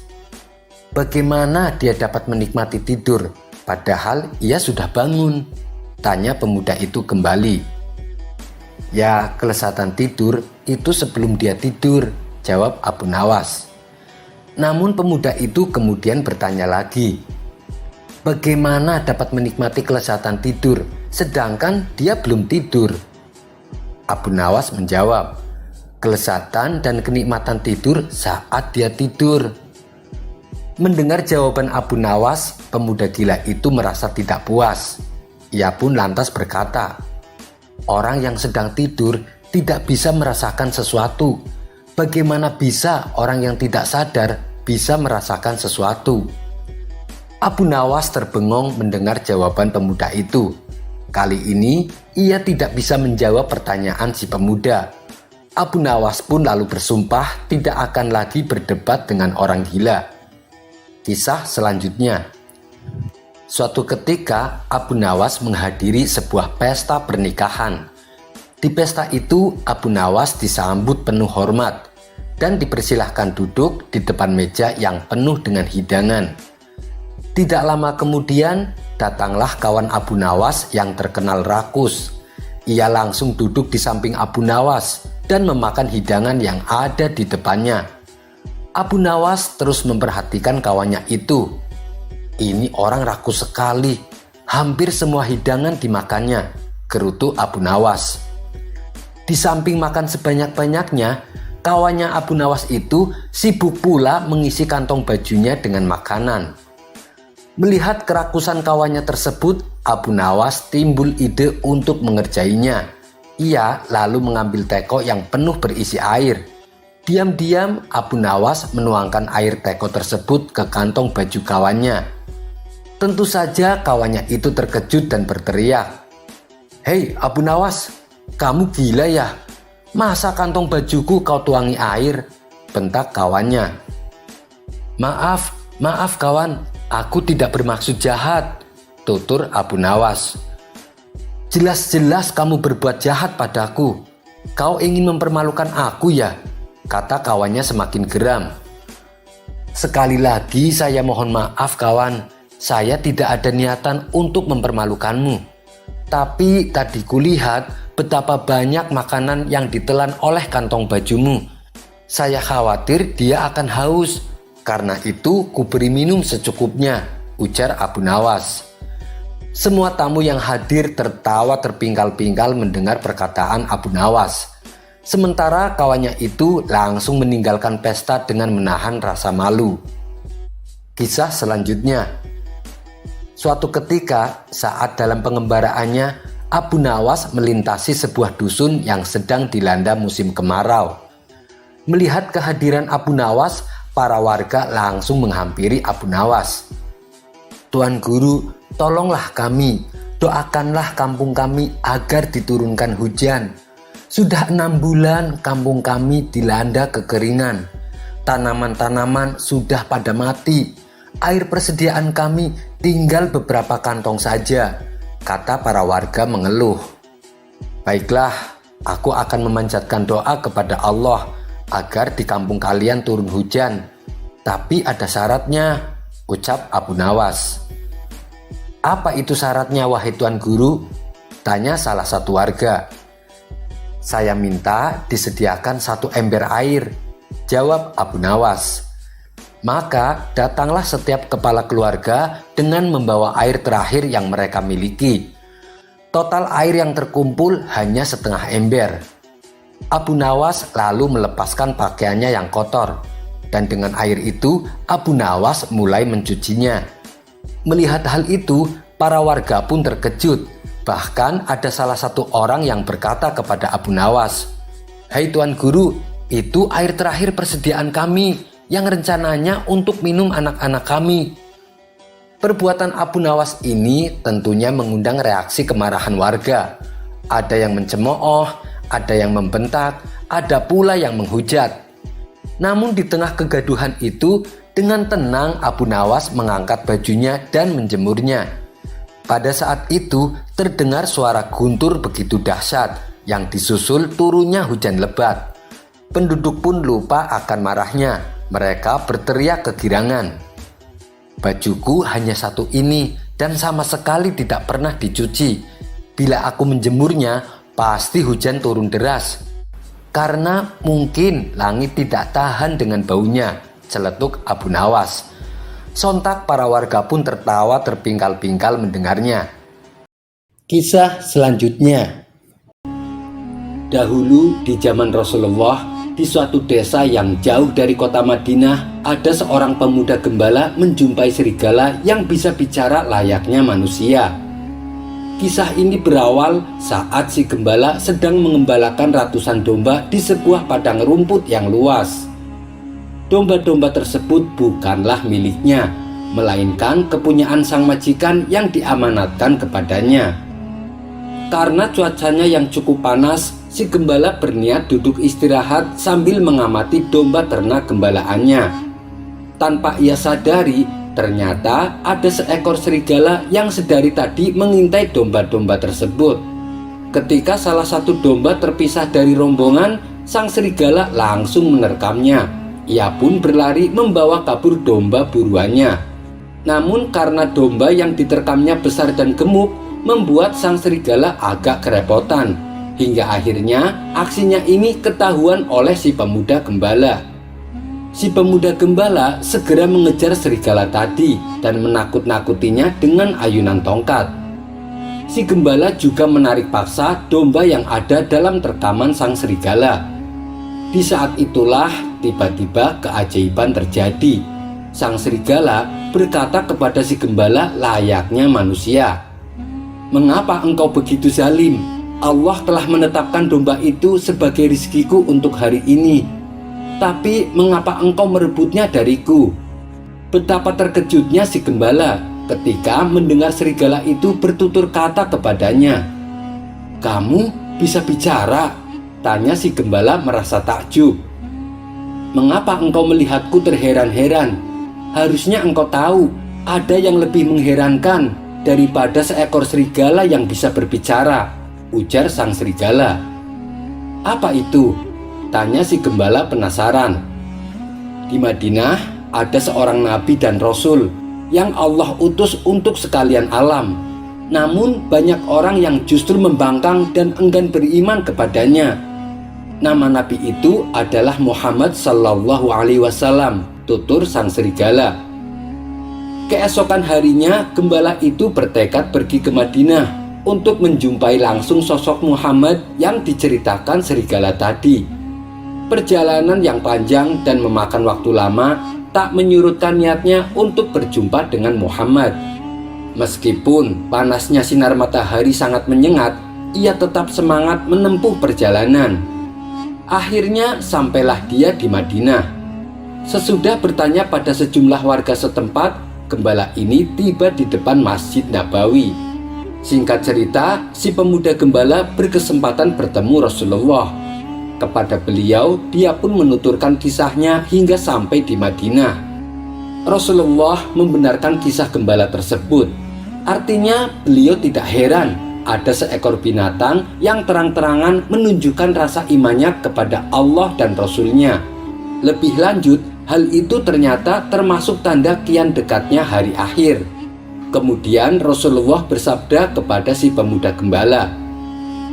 "Bagaimana dia dapat menikmati tidur, padahal ia sudah bangun?" tanya pemuda itu kembali. "Ya, kelezatan tidur itu sebelum dia tidur," jawab Abu Nawas. Namun pemuda itu kemudian bertanya lagi, "Bagaimana dapat menikmati kelezatan tidur sedangkan dia belum tidur?" Abu Nawas menjawab, "Kelezatan dan kenikmatan tidur saat dia tidur." Mendengar jawaban Abu Nawas, pemuda gila itu merasa tidak puas. Ia pun lantas berkata, "Orang yang sedang tidur tidak bisa merasakan sesuatu. Bagaimana bisa orang yang tidak sadar bisa merasakan sesuatu?" Abu Nawas terbengong mendengar jawaban pemuda itu. Kali ini ia tidak bisa menjawab pertanyaan si pemuda. Abu Nawas pun lalu bersumpah tidak akan lagi berdebat dengan orang gila. Kisah selanjutnya. Suatu ketika Abu Nawas menghadiri sebuah pesta pernikahan. Di pesta itu Abu Nawas disambut penuh hormat dan dipersilahkan duduk di depan meja yang penuh dengan hidangan. Tidak lama kemudian datanglah kawan Abu Nawas yang terkenal rakus. Ia langsung duduk di samping Abu Nawas dan memakan hidangan yang ada di depannya. Abu Nawas terus memperhatikan kawannya itu. "Ini orang rakus sekali, hampir semua hidangan dimakannya," gerutu Abu Nawas. Di samping makan sebanyak-banyaknya, kawannya Abu Nawas itu sibuk pula mengisi kantong bajunya dengan makanan. Melihat kerakusan kawannya tersebut, Abu Nawas timbul ide untuk mengerjainya. Ia lalu mengambil teko yang penuh berisi air. Diam-diam Abu Nawas menuangkan air teko tersebut ke kantong baju kawannya. Tentu saja kawannya itu terkejut dan berteriak, "Hei Abu Nawas, kamu gila ya? Masa kantong bajuku kau tuangi air?" bentak kawannya. Maaf kawan, aku tidak bermaksud jahat," tutur Abu Nawas. "Jelas-jelas kamu berbuat jahat padaku. Kau ingin mempermalukan aku ya?" kata kawannya semakin geram. "Sekali lagi saya mohon maaf kawan, saya tidak ada niatan untuk mempermalukanmu. Tapi tadi kulihat betapa banyak makanan yang ditelan oleh kantong bajumu. Saya khawatir dia akan haus, karena itu kuberi minum secukupnya," ujar Abu Nawas. Semua tamu yang hadir tertawa terpingkal-pingkal mendengar perkataan Abu Nawas. Sementara kawannya itu langsung meninggalkan pesta dengan menahan rasa malu. Kisah selanjutnya. Suatu ketika saat dalam pengembaraannya, Abu Nawas melintasi sebuah dusun yang sedang dilanda musim kemarau. Melihat kehadiran Abu Nawas, para warga langsung menghampiri Abu Nawas. "Tuan Guru, tolonglah kami, doakanlah kampung kami agar diturunkan hujan. Sudah 6 bulan kampung kami dilanda kekeringan. Tanaman-tanaman sudah pada mati. Air persediaan kami tinggal beberapa kantong saja," kata para warga mengeluh. "Baiklah, aku akan memanjatkan doa kepada Allah agar di kampung kalian turun hujan. Tapi ada syaratnya," ucap Abu Nawas. "Apa itu syaratnya, wahai Tuan Guru?" tanya salah satu warga. "Saya minta disediakan 1 ember air," jawab Abu Nawas. Maka datanglah setiap kepala keluarga dengan membawa air terakhir yang mereka miliki. Total air yang terkumpul hanya setengah ember. Abu Nawas lalu melepaskan pakaiannya yang kotor, dan dengan air itu Abu Nawas mulai mencucinya. Melihat hal itu, para warga pun terkejut. Bahkan ada salah satu orang yang berkata kepada Abu Nawas, "Hai Tuan Guru, itu air terakhir persediaan kami yang rencananya untuk minum anak-anak kami." Perbuatan Abu Nawas ini tentunya mengundang reaksi kemarahan warga. Ada yang mencemooh, ada yang membentak, ada pula yang menghujat. Namun di tengah kegaduhan itu, dengan tenang Abu Nawas mengangkat bajunya dan menjemurnya. Pada saat itu terdengar suara guntur begitu dahsyat yang disusul turunnya hujan lebat. Penduduk pun lupa akan marahnya. Mereka berteriak kegirangan, "Bajuku hanya 1 ini dan sama sekali tidak pernah dicuci. Bila aku menjemurnya, pasti hujan turun deras. Karena mungkin langit tidak tahan dengan baunya," celetuk Abu Nawas. Sontak para warga pun tertawa terpingkal-pingkal mendengarnya. Kisah selanjutnya. Dahulu di zaman Rasulullah, di suatu desa yang jauh dari kota Madinah, ada seorang pemuda gembala menjumpai serigala yang bisa bicara layaknya manusia. Kisah ini berawal saat si gembala sedang mengembalakan ratusan domba di sebuah padang rumput yang luas. Domba-domba tersebut bukanlah miliknya, melainkan kepunyaan sang majikan yang diamanatkan kepadanya. Karena cuacanya yang cukup panas, si gembala berniat duduk istirahat sambil mengamati domba ternak gembalaannya. Tanpa ia sadari, ternyata ada seekor serigala yang sedari tadi mengintai domba-domba tersebut. Ketika salah satu domba terpisah dari rombongan, sang serigala langsung menerkamnya. Ia pun berlari membawa kabur domba buruannya. Namun karena domba yang diterkamnya besar dan gemuk, membuat sang serigala agak kerepotan. Hingga akhirnya aksinya ini ketahuan oleh si pemuda gembala. Si pemuda gembala segera mengejar serigala tadi dan menakut-nakutinya dengan ayunan tongkat. Si gembala juga menarik paksa domba yang ada dalam terkaman sang serigala. Di saat itulah tiba-tiba keajaiban terjadi. Sang serigala berkata kepada si gembala layaknya manusia, "Mengapa engkau begitu zalim? Allah telah menetapkan domba itu sebagai rizkiku untuk hari ini. Tapi mengapa engkau merebutnya dariku?" Betapa terkejutnya si gembala ketika mendengar serigala itu bertutur kata kepadanya. "Kamu bisa bicara?" tanya si gembala merasa takjub. "Mengapa engkau melihatku terheran-heran? Harusnya engkau tahu ada yang lebih mengherankan daripada seekor serigala yang bisa berbicara," ujar sang serigala. "Apa itu?" tanya si gembala penasaran. "Di Madinah ada seorang nabi dan rasul yang Allah utus untuk sekalian alam. Namun banyak orang yang justru membangkang dan enggan beriman kepadanya. Nama nabi itu adalah Muhammad sallallahu alaihi wasallam," tutur sang serigala. Keesokan harinya gembala itu bertekad pergi ke Madinah untuk menjumpai langsung sosok Muhammad yang diceritakan serigala tadi. Perjalanan yang panjang dan memakan waktu lama tak menyurutkan niatnya untuk berjumpa dengan Muhammad. Meskipun panasnya sinar matahari sangat menyengat, ia tetap semangat menempuh perjalanan. Akhirnya sampailah dia di Madinah. Sesudah bertanya pada sejumlah warga setempat, gembala ini tiba di depan Masjid Nabawi. Singkat cerita, si pemuda gembala berkesempatan bertemu Rasulullah. Kepada beliau, dia pun menuturkan kisahnya hingga sampai di Madinah. Rasulullah membenarkan kisah gembala tersebut. Artinya, beliau tidak heran ada seekor binatang yang terang-terangan menunjukkan rasa imannya kepada Allah dan Rasul-Nya. Lebih lanjut, hal itu ternyata termasuk tanda kian dekatnya hari akhir. Kemudian Rasulullah bersabda kepada si pemuda gembala,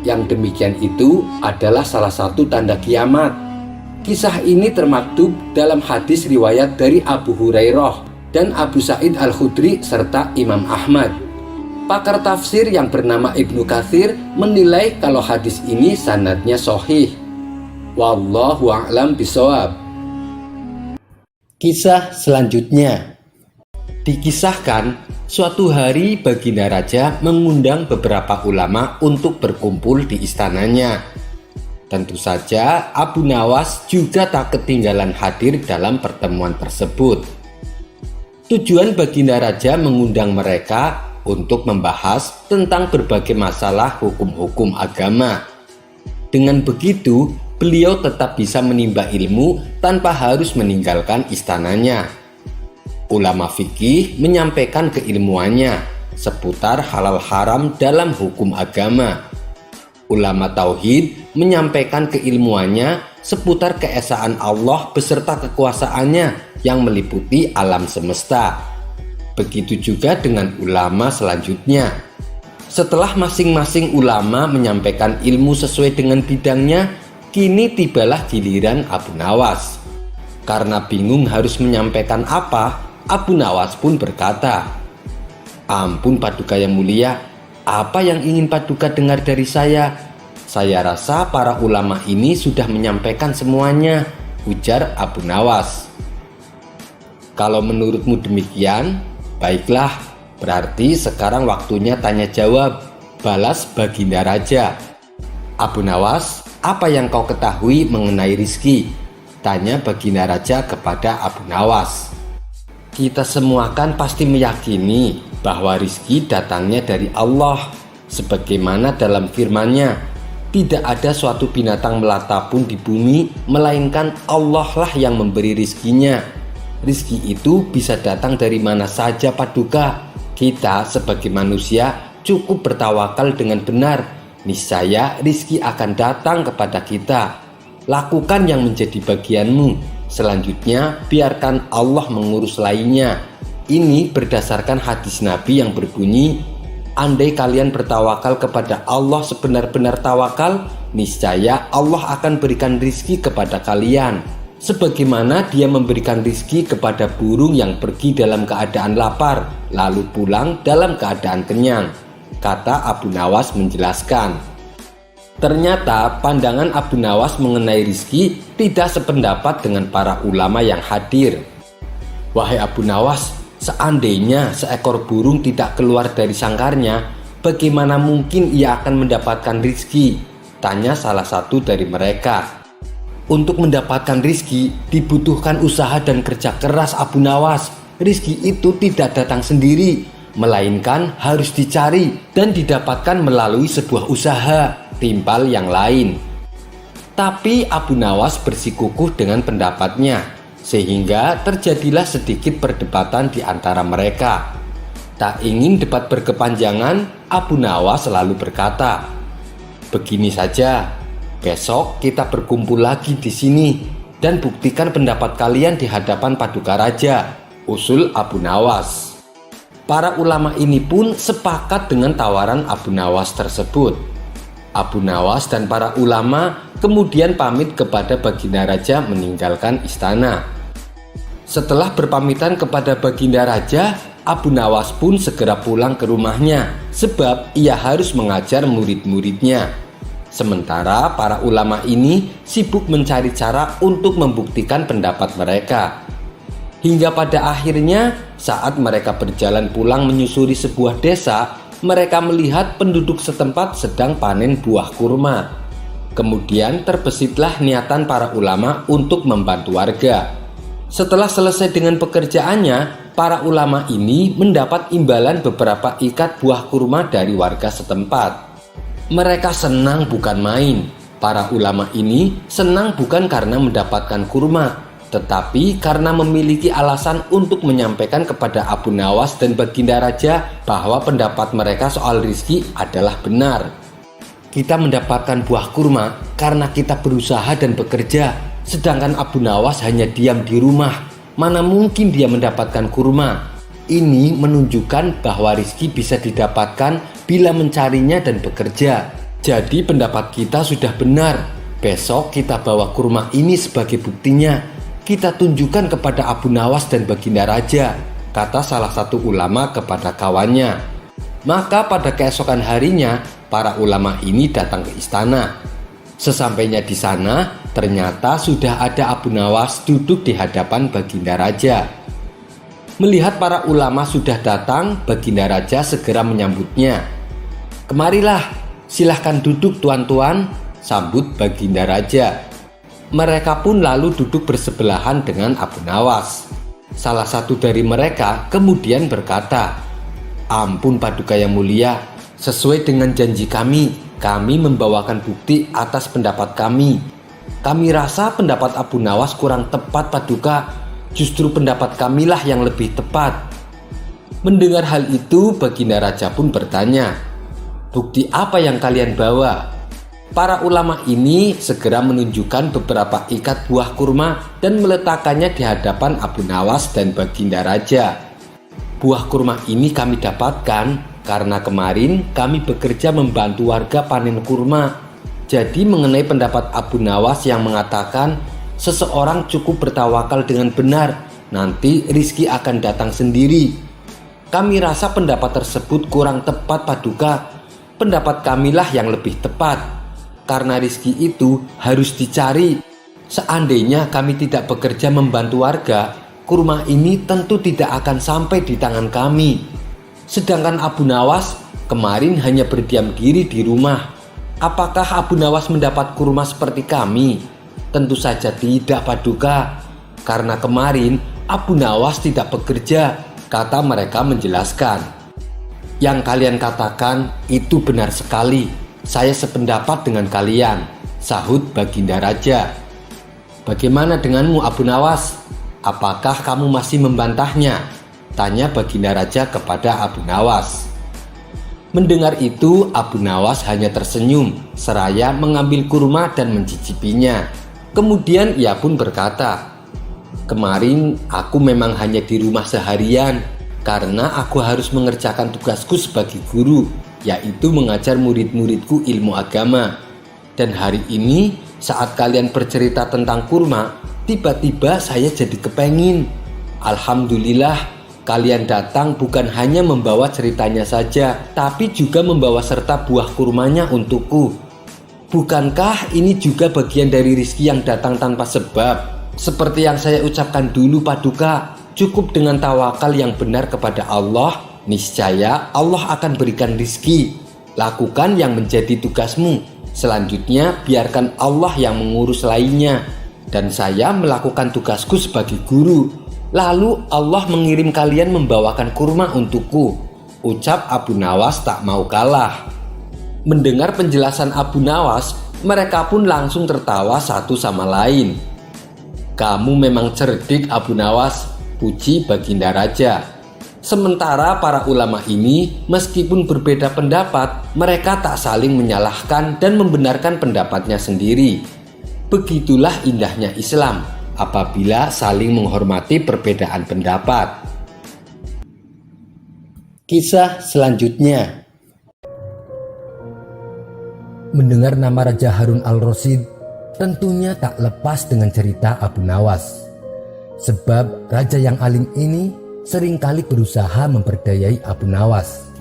"Yang demikian itu adalah salah satu tanda kiamat." Kisah ini termaktub dalam hadis riwayat dari Abu Hurairah dan Abu Sa'id Al-Khudri serta Imam Ahmad. Pakar tafsir yang bernama Ibnu Katsir menilai kalau hadis ini sanadnya sahih. Wallahu a'lam bishawab. Kisah selanjutnya. Dikisahkan, suatu hari Baginda Raja mengundang beberapa ulama untuk berkumpul di istananya. Tentu saja Abu Nawas juga tak ketinggalan hadir dalam pertemuan tersebut. Tujuan Baginda Raja mengundang mereka untuk membahas tentang berbagai masalah hukum-hukum agama. Dengan begitu, beliau tetap bisa menimba ilmu tanpa harus meninggalkan istananya. Ulama fikih menyampaikan keilmuannya seputar halal haram dalam hukum agama. Ulama tauhid menyampaikan keilmuannya seputar keesaan Allah beserta kekuasaannya yang meliputi alam semesta. Begitu juga dengan ulama selanjutnya. Setelah masing-masing ulama menyampaikan ilmu sesuai dengan bidangnya, kini tibalah giliran Abu Nawas. Karena bingung harus menyampaikan apa, Abu Nawas pun berkata, "Ampun Paduka yang mulia, apa yang ingin Paduka dengar dari saya? Saya rasa para ulama ini sudah menyampaikan semuanya," ujar Abu Nawas. "Kalau menurutmu demikian, baiklah, berarti sekarang waktunya tanya jawab," balas Baginda Raja. "Abu Nawas, apa yang kau ketahui mengenai rizki?" tanya Baginda Raja kepada Abu Nawas. "Kita semua kan pasti meyakini bahwa rizki datangnya dari Allah. Sebagaimana dalam firman-Nya, tidak ada suatu binatang melata pun di bumi, melainkan Allah lah yang memberi rizkinya. Rizki itu bisa datang dari mana saja Paduka. Kita sebagai manusia cukup bertawakal dengan benar. Niscaya rizki akan datang kepada kita. Lakukan yang menjadi bagianmu. Selanjutnya biarkan Allah mengurus lainnya." Ini berdasarkan hadis Nabi yang berbunyi, "Andai kalian bertawakal kepada Allah sebenar-benar tawakal, niscaya Allah akan berikan rizki kepada kalian. Sebagaimana Dia memberikan rizki kepada burung yang pergi dalam keadaan lapar, lalu pulang dalam keadaan kenyang," kata Abu Nawas menjelaskan. Ternyata pandangan Abu Nawas mengenai rizki tidak sependapat dengan para ulama yang hadir. "Wahai Abu Nawas, seandainya seekor burung tidak keluar dari sangkarnya, bagaimana mungkin ia akan mendapatkan rizki?" tanya salah satu dari mereka. "Untuk mendapatkan rizki dibutuhkan usaha dan kerja keras Abu Nawas. Rizki itu tidak datang sendiri, melainkan harus dicari dan didapatkan melalui sebuah usaha, timpal yang lain." Tapi Abu Nawas bersikukuh dengan pendapatnya, sehingga terjadilah sedikit perdebatan di antara mereka. Tak ingin debat berkepanjangan, Abu Nawas selalu berkata, "Begini saja, besok kita berkumpul lagi di sini dan buktikan pendapat kalian di hadapan Paduka Raja," usul Abu Nawas. Para ulama ini pun sepakat dengan tawaran Abu Nawas tersebut. Abu Nawas dan para ulama kemudian pamit kepada Baginda Raja meninggalkan istana. Setelah berpamitan kepada Baginda Raja, Abu Nawas pun segera pulang ke rumahnya sebab ia harus mengajar murid-muridnya. Sementara para ulama ini sibuk mencari cara untuk membuktikan pendapat mereka. Hingga pada akhirnya saat mereka berjalan pulang menyusuri sebuah desa, mereka melihat penduduk setempat sedang panen buah kurma. Kemudian terbesitlah niatan para ulama untuk membantu warga. Setelah selesai dengan pekerjaannya, para ulama ini mendapat imbalan beberapa ikat buah kurma dari warga setempat. Mereka senang bukan main. Para ulama ini senang bukan karena mendapatkan kurma, tetapi karena memiliki alasan untuk menyampaikan kepada Abu Nawas dan Baginda Raja bahwa pendapat mereka soal rizki adalah benar. "Kita mendapatkan buah kurma karena kita berusaha dan bekerja, sedangkan Abu Nawas hanya diam di rumah. Mana mungkin dia mendapatkan kurma? ini menunjukkan bahwa rizki bisa didapatkan bila mencarinya dan bekerja. Jadi pendapat kita sudah benar. Besok kita bawa kurma ini sebagai buktinya. Kita tunjukkan kepada Abu Nawas dan Baginda Raja, kata salah satu ulama kepada kawannya. Maka pada keesokan harinya, para ulama ini datang ke istana. Sesampainya di sana, ternyata sudah ada Abu Nawas duduk di hadapan Baginda Raja. Melihat para ulama sudah datang, Baginda Raja segera menyambutnya. "Kemarilah, silahkan duduk tuan-tuan," sambut Baginda Raja. Mereka pun lalu duduk bersebelahan dengan Abu Nawas. Salah satu dari mereka kemudian berkata, "Ampun Paduka yang mulia, sesuai dengan janji kami membawakan bukti atas pendapat kami. Kami rasa pendapat Abu Nawas kurang tepat Paduka, justru pendapat kamilah yang lebih tepat." Mendengar hal itu, Baginda Raja pun bertanya, "Bukti apa yang kalian bawa?" Para ulama ini segera menunjukkan beberapa ikat buah kurma dan meletakkannya di hadapan Abu Nawas dan Baginda Raja. "Buah kurma ini kami dapatkan karena kemarin kami bekerja membantu warga panen kurma. Jadi mengenai pendapat Abu Nawas yang mengatakan seseorang cukup bertawakal dengan benar, nanti rizki akan datang sendiri. Kami rasa pendapat tersebut kurang tepat Paduka. Pendapat kamilah yang lebih tepat. Karena rizki itu harus dicari. Seandainya kami tidak bekerja membantu warga, kurma ini tentu tidak akan sampai di tangan kami. Sedangkan Abu Nawas kemarin hanya berdiam diri di rumah. Apakah Abu Nawas mendapat kurma seperti kami? Tentu saja tidak Paduka. Karena kemarin Abu Nawas tidak bekerja," kata mereka menjelaskan. "Yang kalian katakan itu benar sekali. Saya sependapat dengan kalian," sahut Baginda Raja. "Bagaimana denganmu Abu Nawas? Apakah kamu masih membantahnya?" tanya Baginda Raja kepada Abu Nawas. Mendengar itu, Abu Nawas hanya tersenyum seraya mengambil kurma dan mencicipinya. Kemudian ia pun berkata, "Kemarin aku memang hanya di rumah seharian karena aku harus mengerjakan tugasku sebagai guru, yaitu mengajar murid-muridku ilmu agama. Dan hari ini saat kalian bercerita tentang kurma, tiba-tiba saya jadi kepengin. Alhamdulillah, kalian datang bukan hanya membawa ceritanya saja, tapi juga membawa serta buah kurmanya untukku. Bukankah ini juga bagian dari rizki yang datang tanpa sebab? Seperti yang saya ucapkan dulu Paduka, cukup dengan tawakal yang benar kepada Allah, niscaya Allah akan berikan rizki. Lakukan yang menjadi tugasmu. Selanjutnya biarkan Allah yang mengurus lainnya. Dan saya melakukan tugasku sebagai guru. Lalu Allah mengirim kalian membawakan kurma untukku," ucap Abu Nawas tak mau kalah. Mendengar penjelasan Abu Nawas, mereka pun langsung tertawa satu sama lain. "Kamu memang cerdik Abu Nawas," puji Baginda Raja. Sementara para ulama ini meskipun berbeda pendapat, mereka tak saling menyalahkan dan membenarkan pendapatnya sendiri. Begitulah indahnya Islam, apabila saling menghormati perbedaan pendapat. Kisah selanjutnya. Mendengar nama Raja Harun al-Rasyid, tentunya tak lepas dengan cerita Abu Nawas. Sebab raja yang alim ini seringkali berusaha memperdayai Abu Nawas.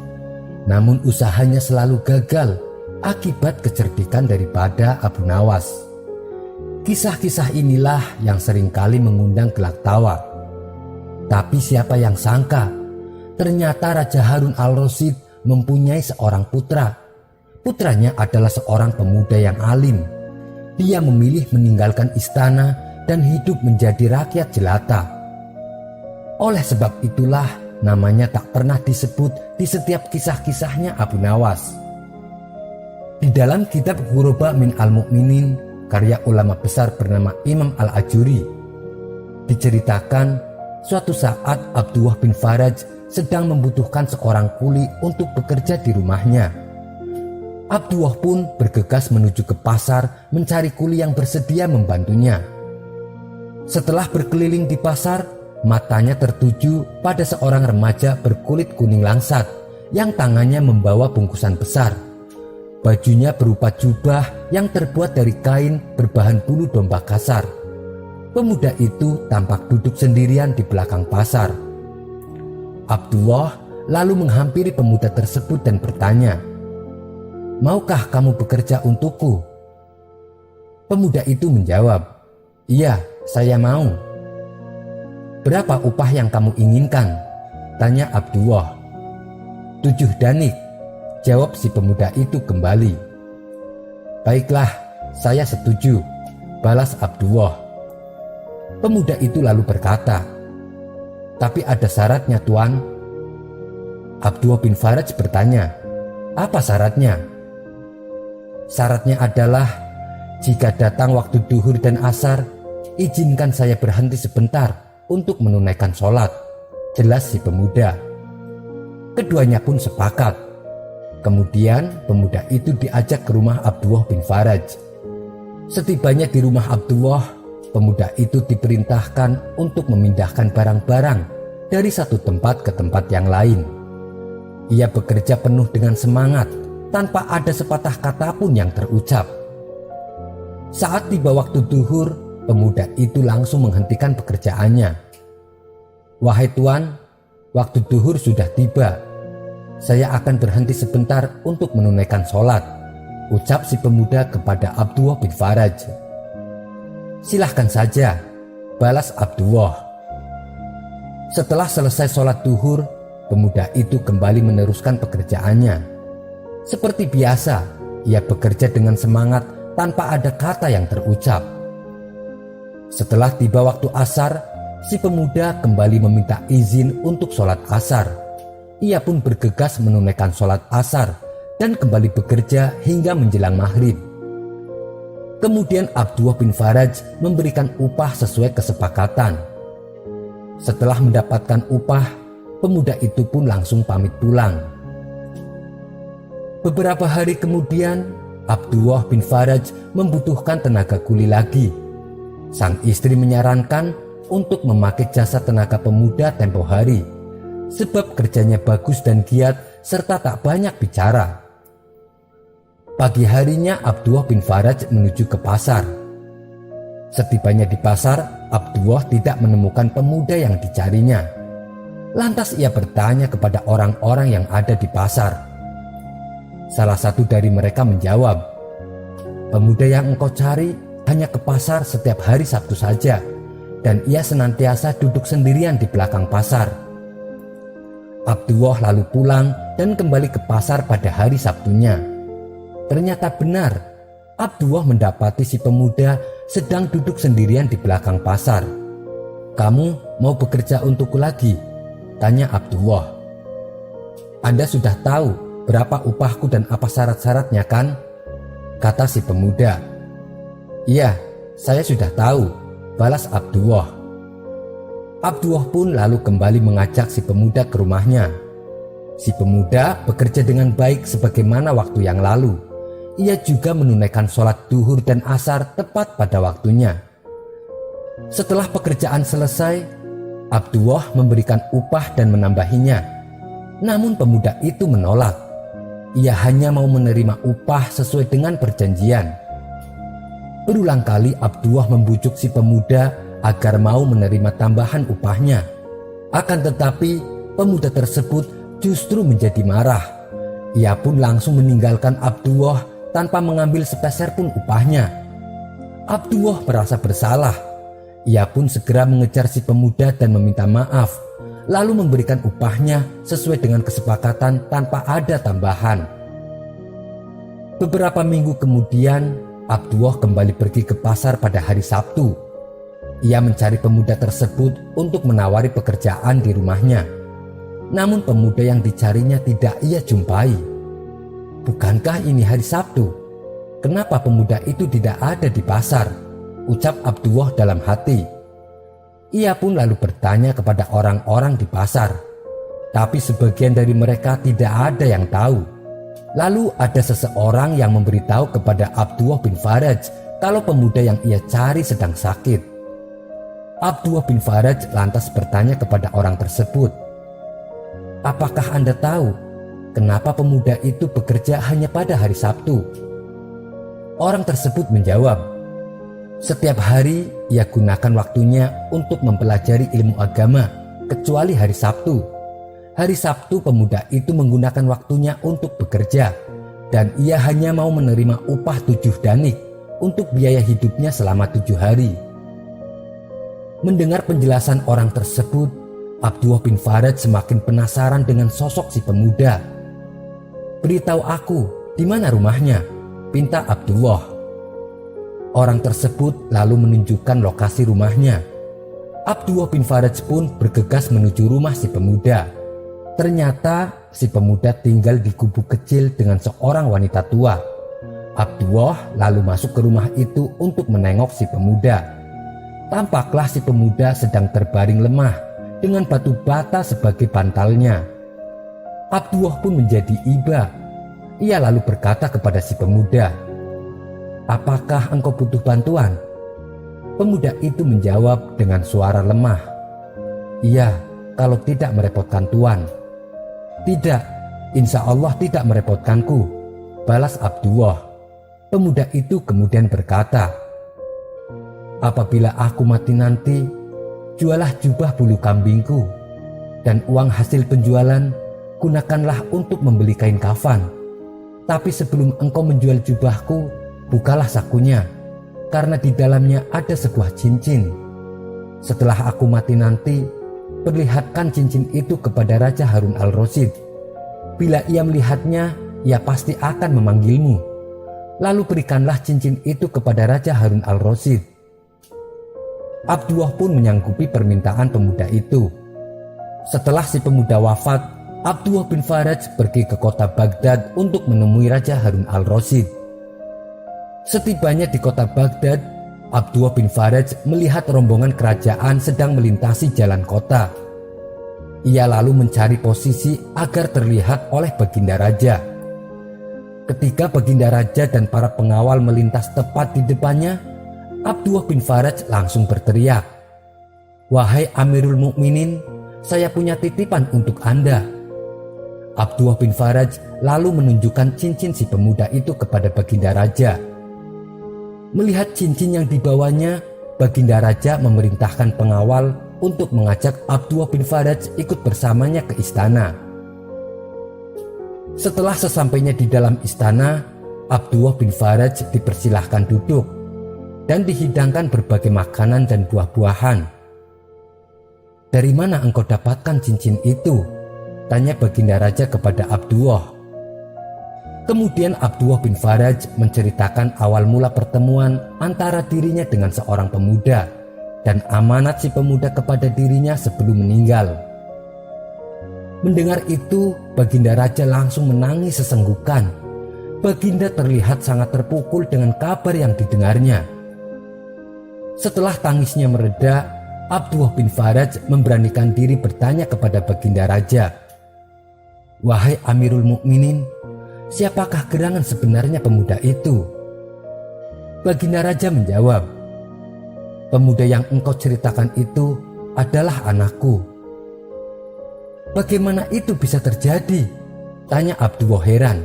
Namun usahanya selalu gagal akibat kecerdikan daripada Abu Nawas. Kisah-kisah inilah yang seringkali mengundang gelak tawa. Tapi siapa yang sangka, ternyata Raja Harun al-Rasyid mempunyai seorang putra. Putranya adalah seorang pemuda yang alim. Dia memilih meninggalkan istana dan hidup menjadi rakyat jelata. Oleh sebab itulah namanya tak pernah disebut di setiap kisah-kisahnya Abu Nawas. Di dalam kitab Ghuraba min al-Mu'minin, karya ulama besar bernama Imam al-Ajuri, diceritakan suatu saat Abdullah bin Faraj sedang membutuhkan seorang kuli untuk bekerja di rumahnya. Abdullah pun bergegas menuju ke pasar mencari kuli yang bersedia membantunya. Setelah berkeliling di pasar, Matanya tertuju pada seorang remaja berkulit kuning langsat yang tangannya membawa bungkusan besar. Bajunya berupa jubah yang terbuat dari kain berbahan bulu domba kasar. Pemuda itu tampak duduk sendirian di belakang pasar. Abdullah lalu menghampiri pemuda tersebut dan bertanya, "Maukah kamu bekerja untukku?" Pemuda itu menjawab, "Iya, saya mau." "Berapa upah yang kamu inginkan?" tanya Abdullah. 7 danik, jawab si pemuda itu kembali. "Baiklah, saya setuju," balas Abdullah. Pemuda itu lalu berkata, "Tapi ada syaratnya, Tuan." Abdullah bin Faraj bertanya, "Apa syaratnya?" "Syaratnya adalah jika datang waktu duhur dan asar, izinkan saya berhenti sebentar untuk menunaikan sholat," jelas si pemuda. Keduanya pun sepakat. Kemudian pemuda itu diajak ke rumah Abdullah bin Faraj. Setibanya di rumah Abdullah, pemuda itu diperintahkan untuk memindahkan barang-barang dari satu tempat ke tempat yang lain. Ia bekerja penuh dengan semangat tanpa ada sepatah kata pun yang terucap. Saat tiba waktu duhur, pemuda itu langsung menghentikan pekerjaannya. "Wahai Tuan, waktu duhur sudah tiba. Saya akan berhenti sebentar untuk menunaikan sholat," ucap si pemuda kepada Abdullah bin Faraj. "Silahkan saja," balas Abdullah. Setelah selesai sholat duhur, pemuda itu kembali meneruskan pekerjaannya. Seperti biasa, ia bekerja dengan semangat tanpa ada kata yang terucap. Setelah tiba waktu asar, si pemuda kembali meminta izin untuk sholat asar. Ia pun bergegas menunaikan sholat asar dan kembali bekerja hingga menjelang maghrib. Kemudian Abdullah bin Faraj memberikan upah sesuai kesepakatan. Setelah mendapatkan upah, pemuda itu pun langsung pamit pulang. Beberapa hari kemudian, Abdullah bin Faraj membutuhkan tenaga kuli lagi. Sang istri menyarankan untuk memakai jasa tenaga pemuda tempo hari, sebab kerjanya bagus dan giat serta tak banyak bicara. Pagi harinya Abdullah bin Faraj menuju ke pasar. Setibanya di pasar, Abdullah tidak menemukan pemuda yang dicarinya. Lantas ia bertanya kepada orang-orang yang ada di pasar. Salah satu dari mereka menjawab, "Pemuda yang engkau cari hanya ke pasar setiap hari Sabtu saja, dan ia senantiasa duduk sendirian di belakang pasar." Abdullah lalu pulang dan kembali ke pasar pada hari Sabtunya. Ternyata benar, Abdullah mendapati si pemuda sedang duduk sendirian di belakang pasar. "Kamu mau bekerja untukku lagi?" tanya Abdullah. "Anda sudah tahu berapa upahku dan apa syarat-syaratnya kan?" kata si pemuda. "Iya, saya sudah tahu," balas Abdullah. Abdullah pun lalu kembali mengajak si pemuda ke rumahnya. Si pemuda bekerja dengan baik sebagaimana waktu yang lalu. Ia juga menunaikan sholat duhur dan asar tepat pada waktunya. Setelah pekerjaan selesai, Abdullah memberikan upah dan menambahinya. Namun pemuda itu menolak. Ia hanya mau menerima upah sesuai dengan perjanjian. Berulang kali Abdullah membujuk si pemuda agar mau menerima tambahan upahnya. Akan tetapi pemuda tersebut justru menjadi marah. Ia pun langsung meninggalkan Abdullah tanpa mengambil sepeser pun upahnya. Abdullah merasa bersalah. Ia pun segera mengejar si pemuda dan meminta maaf, lalu memberikan upahnya sesuai dengan kesepakatan tanpa ada tambahan. Beberapa minggu kemudian, Abdullah kembali pergi ke pasar pada hari Sabtu. Ia mencari pemuda tersebut untuk menawari pekerjaan di rumahnya. Namun pemuda yang dicarinya tidak ia jumpai. "Bukankah ini hari Sabtu? Kenapa pemuda itu tidak ada di pasar?" ucap Abdullah dalam hati. Ia pun lalu bertanya kepada orang-orang di pasar, tapi sebagian dari mereka tidak ada yang tahu. Lalu ada seseorang yang memberitahu kepada Abdullah bin Faraj kalau pemuda yang ia cari sedang sakit. Abdullah bin Faraj lantas bertanya kepada orang tersebut, "Apakah Anda tahu kenapa pemuda itu bekerja hanya pada hari Sabtu?" Orang tersebut menjawab, "Setiap hari ia gunakan waktunya untuk mempelajari ilmu agama, kecuali hari Sabtu. Hari Sabtu pemuda itu menggunakan waktunya untuk bekerja, dan ia hanya mau menerima upah 7 danik untuk biaya hidupnya selama 7 hari." Mendengar penjelasan orang tersebut, Abdullah bin Faraj semakin penasaran dengan sosok si pemuda. "Beritahu aku, di mana rumahnya?" pinta Abdullah. Orang tersebut lalu menunjukkan lokasi rumahnya. Abdullah bin Faraj pun bergegas menuju rumah si pemuda. Ternyata si pemuda tinggal di gubuk kecil dengan seorang wanita tua. Abdullah lalu masuk ke rumah itu untuk menengok si pemuda. Tampaklah si pemuda sedang terbaring lemah dengan batu bata sebagai bantalnya. Abdullah pun menjadi iba. Ia lalu berkata kepada si pemuda, "Apakah engkau butuh bantuan?" Pemuda itu menjawab dengan suara lemah, "Iya, kalau tidak merepotkan Tuan." "Tidak, insya Allah tidak merepotkanku," balas Abdullah. Pemuda itu kemudian berkata, "Apabila aku mati nanti, jualah jubah bulu kambingku, dan uang hasil penjualan gunakanlah untuk membeli kain kafan. Tapi sebelum engkau menjual jubahku, bukalah sakunya, karena di dalamnya ada sebuah cincin. Setelah aku mati nanti, perlihatkan cincin itu kepada Raja Harun al-Rasyid. Bila ia melihatnya, ia pasti akan memanggilmu. Lalu berikanlah cincin itu kepada Raja Harun al-Rasyid." Abdullah pun menyanggupi permintaan pemuda itu. Setelah si pemuda wafat, Abdullah bin Faraj pergi ke kota Baghdad untuk menemui Raja Harun al-Rasyid. Setibanya di kota Baghdad, Abdullah bin Faraj melihat rombongan kerajaan sedang melintasi jalan kota. Ia lalu mencari posisi agar terlihat oleh Baginda Raja. Ketika Baginda Raja dan para pengawal melintas tepat di depannya, Abdullah bin Faraj langsung berteriak, "Wahai Amirul Mukminin, saya punya titipan untuk Anda." Abdullah bin Faraj lalu menunjukkan cincin si pemuda itu kepada Baginda Raja. Melihat cincin yang dibawanya, Baginda Raja memerintahkan pengawal untuk mengajak Abdullah bin Faraj ikut bersamanya ke istana. Setelah sesampainya di dalam istana, Abdullah bin Faraj dipersilahkan duduk dan dihidangkan berbagai makanan dan buah-buahan. "Dari mana engkau dapatkan cincin itu?" tanya Baginda Raja kepada Abdullah. Kemudian Abdullah bin Faraj menceritakan awal mula pertemuan antara dirinya dengan seorang pemuda dan amanat si pemuda kepada dirinya sebelum meninggal. Mendengar itu, Baginda Raja langsung menangis sesenggukan. Baginda terlihat sangat terpukul dengan kabar yang didengarnya. Setelah tangisnya mereda, Abdullah bin Faraj memberanikan diri bertanya kepada Baginda Raja, "Wahai Amirul Mukminin, siapakah gerangan sebenarnya pemuda itu?" Baginda Raja menjawab, "Pemuda yang engkau ceritakan itu adalah anakku." "Bagaimana itu bisa terjadi?" tanya Abdullah heran.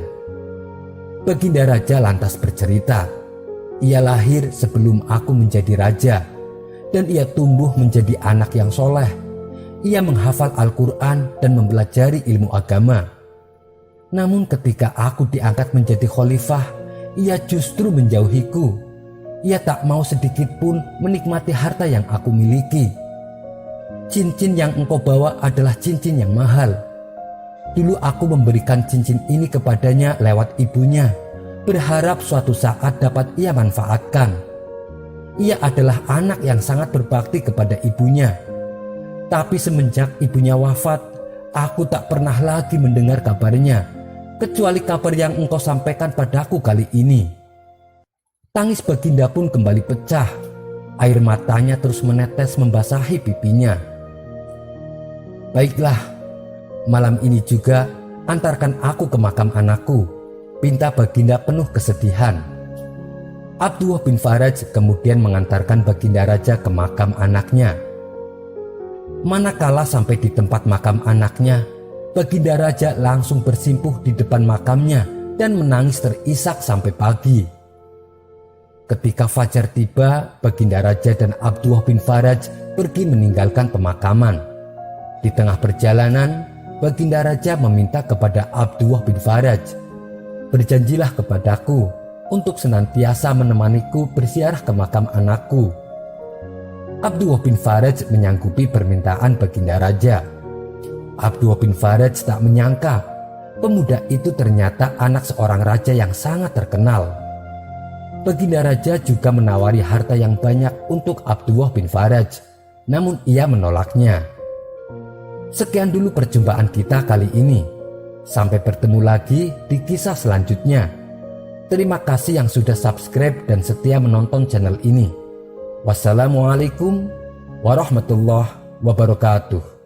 Baginda Raja lantas bercerita, "Ia lahir sebelum aku menjadi raja, dan ia tumbuh menjadi anak yang soleh. Ia menghafal Al-Quran dan mempelajari ilmu agama. Namun ketika aku diangkat menjadi khalifah, ia justru menjauhiku. Ia tak mau sedikit pun menikmati harta yang aku miliki. Cincin yang engkau bawa adalah cincin yang mahal. Dulu aku memberikan cincin ini kepadanya lewat ibunya, berharap suatu saat dapat ia manfaatkan. Ia adalah anak yang sangat berbakti kepada ibunya. Tapi semenjak ibunya wafat, aku tak pernah lagi mendengar kabarnya, kecuali kabar yang engkau sampaikan padaku kali ini." Tangis Baginda pun kembali pecah. Air matanya terus menetes membasahi pipinya. "Baiklah, malam ini juga antarkan aku ke makam anakku," pinta Baginda penuh kesedihan. Abdullah bin Faraj kemudian mengantarkan Baginda Raja ke makam anaknya. Manakala sampai di tempat makam anaknya, Baginda Raja langsung bersimpuh di depan makamnya dan menangis terisak sampai pagi. Ketika fajar tiba, Baginda Raja dan Abdullah bin Faraj pergi meninggalkan pemakaman. Di tengah perjalanan, Baginda Raja meminta kepada Abdullah bin Faraj, "Berjanjilah kepadaku untuk senantiasa menemaniku berziarah ke makam anakku." Abdullah bin Faraj menyanggupi permintaan Baginda Raja. Abdullah bin Faraj tak menyangka pemuda itu ternyata anak seorang raja yang sangat terkenal. Baginda Raja juga menawari harta yang banyak untuk Abdullah bin Faraj, namun ia menolaknya. Sekian dulu perjumpaan kita kali ini. Sampai bertemu lagi di kisah selanjutnya. Terima kasih yang sudah subscribe dan setia menonton channel ini. Wassalamualaikum warahmatullahi wabarakatuh.